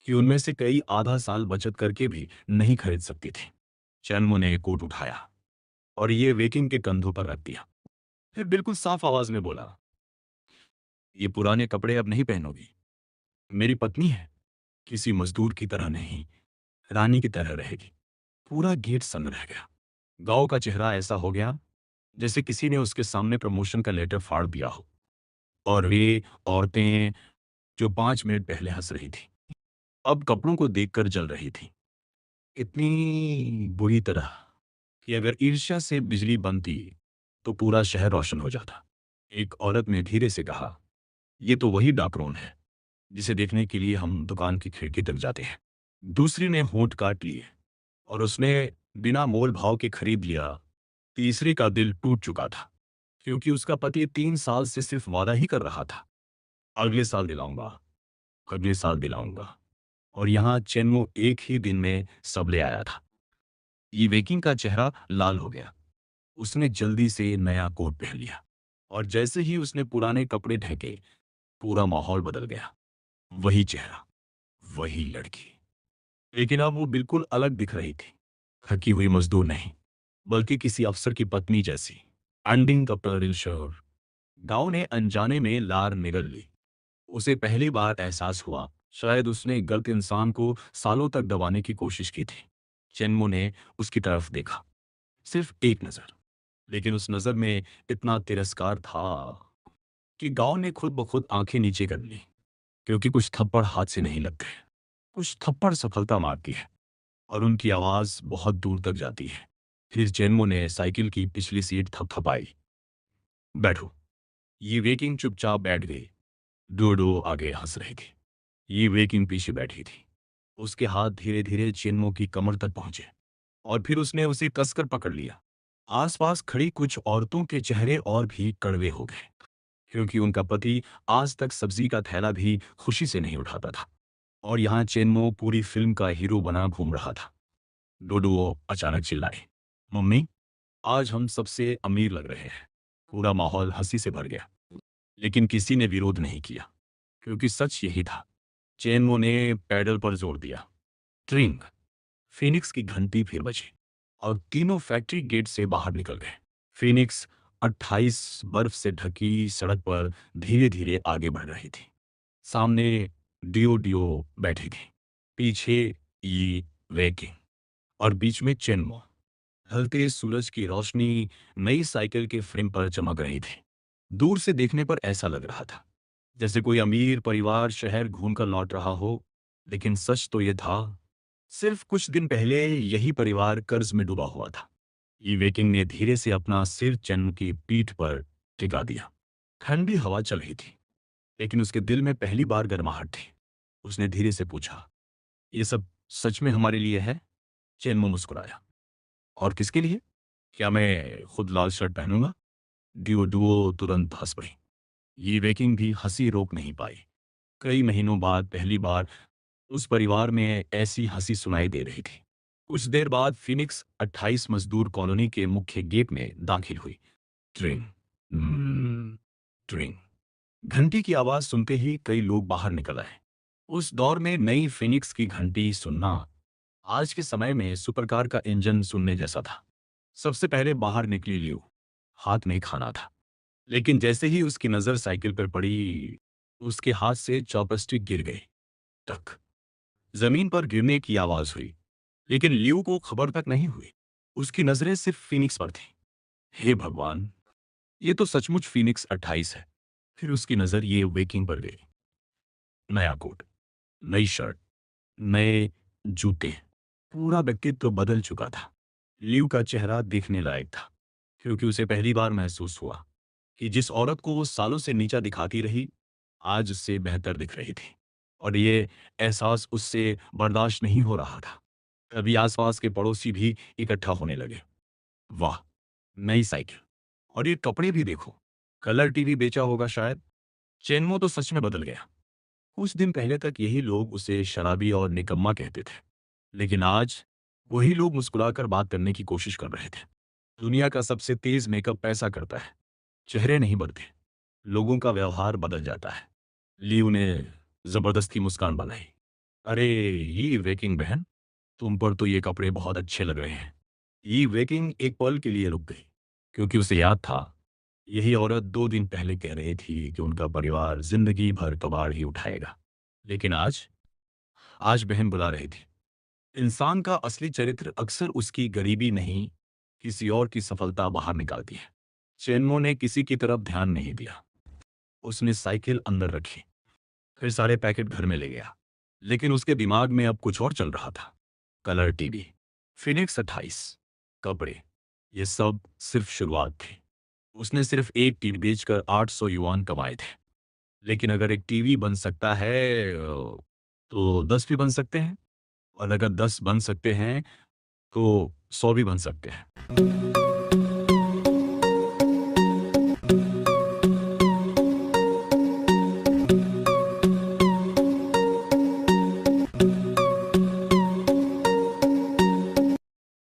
Speaker 1: कि उनमें से कई आधा साल बचत करके भी नहीं खरीद सकती थी। चैनमो ने कोट उठाया और ये वेकिंग के कंधों पर रख दिया। फिर बिल्कुल साफ आवाज में बोला, ये पुराने कपड़े अब नहीं पहनोगी। मेरी पत्नी है, किसी मजदूर की तरह नहीं, रानी की तरह रहेगी। पूरा गेट सन्न रह गया। गांव का चेहरा ऐसा हो गया जैसे किसी ने उसके सामने प्रमोशन का लेटर फाड़ दिया हो। और वे औरतें जो 5 मिनट पहले हंस रही थी अब कपड़ों को देखकर जल रही थी, इतनी बुरी तरह कि अगर ईर्ष्या से बिजली बनती तो पूरा शहर रोशन हो जाता। एक औरत ने धीरे से कहा, ये तो वही डाकरोन है जिसे देखने के लिए हम दुकान की खिड़की तक जाते हैं। दूसरी ने होंठ काट लिए और उसने बिना मोल भाव के खरीद लिया। तीसरी का दिल टूट चुका था, क्योंकि उसका पति 3 साल से सिर्फ वादा ही कर रहा था, अगले साल दिलाऊंगा, अगले साल दिलाऊंगा। और यहाँ चेन्मो एक ही दिन में सब ले आया था। ये वेकिंग का चेहरा लाल हो गया। उसने जल्दी से नया कोट पहन लिया और जैसे ही उसने पुराने कपड़े ढके पूरा माहौल बदल गया। वही चेहरा, वही लड़की, लेकिन अब वो बिल्कुल अलग दिख रही थी। थकी हुई मजदूर नहीं, बल्कि किसी अफसर की पत्नी जैसी। अंडिंग कपड़े शोर। गांव ने अनजाने में लार निगल ली। उसे पहली बार एहसास हुआ शायद उसने गलत इंसान को सालों तक दबाने की कोशिश की थी। चेन्मो ने उसकी तरफ देखा, सिर्फ एक नजर, लेकिन उस नजर में इतना तिरस्कार था कि गांव ने खुद ब खुद आंखें नीचे कर ली, क्योंकि कुछ थप्पड़ हाथ से नहीं लगते, कुछ थप्पड़ सफलता मारती है और उनकी आवाज बहुत दूर तक जाती है। फिर चेन्मो ने साइकिल की पिछली सीट थपथपाई। बैठो। ये वेकिंग चुपचाप बैठ गई। डोडो आगे हंस रही थी। ये वेकिंग पीछे बैठी थी। उसके हाथ धीरे धीरे चेन्मो की कमर तक पहुंचे और फिर उसने उसे कसकर पकड़ लिया। आसपास खड़ी कुछ औरतों के चेहरे और भी कड़वे हो गए, क्योंकि उनका पति आज तक सब्जी का थैला भी खुशी से नहीं उठाता था और यहाँ चेन्मो पूरी फिल्म का हीरो बना घूम रहा था। डोडो अचानक चिल्लाए, मम्मी, आज हम सबसे अमीर लग रहे हैं। पूरा माहौल हंसी से भर गया, लेकिन किसी ने विरोध नहीं किया, क्योंकि सच यही था। चेन्मो ने पैडल पर जोर दिया। ट्रिंग। फिनिक्स की घंटी फिर बजी और तीनों फैक्ट्री गेट से बाहर निकल गए। फिनिक्स 28 बर्फ से ढकी सड़क पर धीरे धीरे आगे बढ़ रही थी। सामने डियो डियो बैठी थी, पीछे ये वेकिंग और बीच में चेन्मो। ढलते सूरज की रोशनी नई साइकिल के फ्रेम पर चमक रही थी। दूर से देखने पर ऐसा लग रहा था जैसे कोई अमीर परिवार शहर घूमकर लौट रहा हो, लेकिन सच तो यह था सिर्फ कुछ दिन पहले यही परिवार कर्ज में डूबा हुआ था। ये वेकिंग ने धीरे से अपना सिर चेन्मो की पीठ पर टिका दिया। ठंडी हवा चल रही थी, लेकिन उसके दिल में पहली बार गर्माहट थी। उसने धीरे से पूछा, ये सब सच में हमारे लिए है? चेन्मो मुस्कुराया। और किसके लिए? क्या मैं खुद लाल शर्ट पहनूंगा? डिओडुओ तुरंत हंस पड़ी। ये वेकिंग भी हंसी रोक नहीं पाई। कई महीनों बाद पहली बार उस परिवार में ऐसी हंसी सुनाई दे रही थी। कुछ देर बाद फिनिक्स 28 मजदूर कॉलोनी के मुख्य गेट में दाखिल हुई। ट्रिंग ट्रिंग घंटी की आवाज सुनते ही कई लोग बाहर निकल आए। उस दौर में नई फिनिक्स की घंटी सुनना आज के समय में सुपरकार का इंजन सुनने जैसा था। सबसे पहले बाहर निकली लियो। हाथ में खाना था, लेकिन जैसे ही उसकी नजर साइकिल पर पड़ी, उसके हाथ से चॉपस्टिक गिर गई। टक। जमीन पर गिरने की आवाज हुई, लेकिन लियो को खबर तक नहीं हुई। उसकी नजरें सिर्फ फिनिक्स पर थी। हे भगवान, ये तो सचमुच फिनिक्स 28 है। फिर उसकी नजर ये वेकिंग पर गई। नया कोट, नई शर्ट, नए जूते, पूरा व्यक्तित्व बदल चुका था। लियो का चेहरा देखने लायक था, क्योंकि उसे पहली बार महसूस हुआ कि जिस औरत को वो सालों से नीचा दिखाती रही, आज उससे बेहतर दिख रही थी। और ये एहसास उससे बर्दाश्त नहीं हो रहा था। अभी आसपास के पड़ोसी भी इकट्ठा होने लगे। वाह, नई साइकिल, और ये कपड़े भी देखो। कलर टीवी बेचा होगा शायद। चेन्मो तो सच में बदल गया। कुछ दिन पहले तक यही लोग उसे शराबी और निकम्मा कहते थे, लेकिन आज वही लोग मुस्कुराकर बात करने की कोशिश कर रहे थे। दुनिया का सबसे तेज मेकअप पैसा करता है, चेहरे नहीं बढ़ते, लोगों का व्यवहार बदल जाता है। लियू ने जबरदस्ती मुस्कान बनाई। अरे ये वेकिंग बहन, तुम पर तो ये कपड़े बहुत अच्छे लग रहे हैं। ये वेकिंग एक पल के लिए रुक गई, क्योंकि उसे याद था यही औरत 2 दिन पहले कह रही थी कि उनका परिवार जिंदगी भर कबाड़ ही उठाएगा। लेकिन आज आज बहन बुला रही थी। इंसान का असली चरित्र अक्सर उसकी गरीबी नहीं, किसी और की सफलता बाहर निकालती है। चेन्मो ने किसी की तरफ ध्यान नहीं दिया। उसने साइकिल अंदर रखी, फिर सारे पैकेट घर में ले गया। लेकिन उसके दिमाग में अब कुछ और चल रहा था। कलर टीवी, फिनिक्स 28, कपड़े, ये सब सिर्फ शुरुआत थी। उसने सिर्फ एक टीवी बेचकर 800 युआन कमाए थे। लेकिन अगर एक टीवी बन सकता है, तो 10 भी बन सकते हैं। और अगर 10 बन सकते हैं, तो 100 भी बन सकते हैं।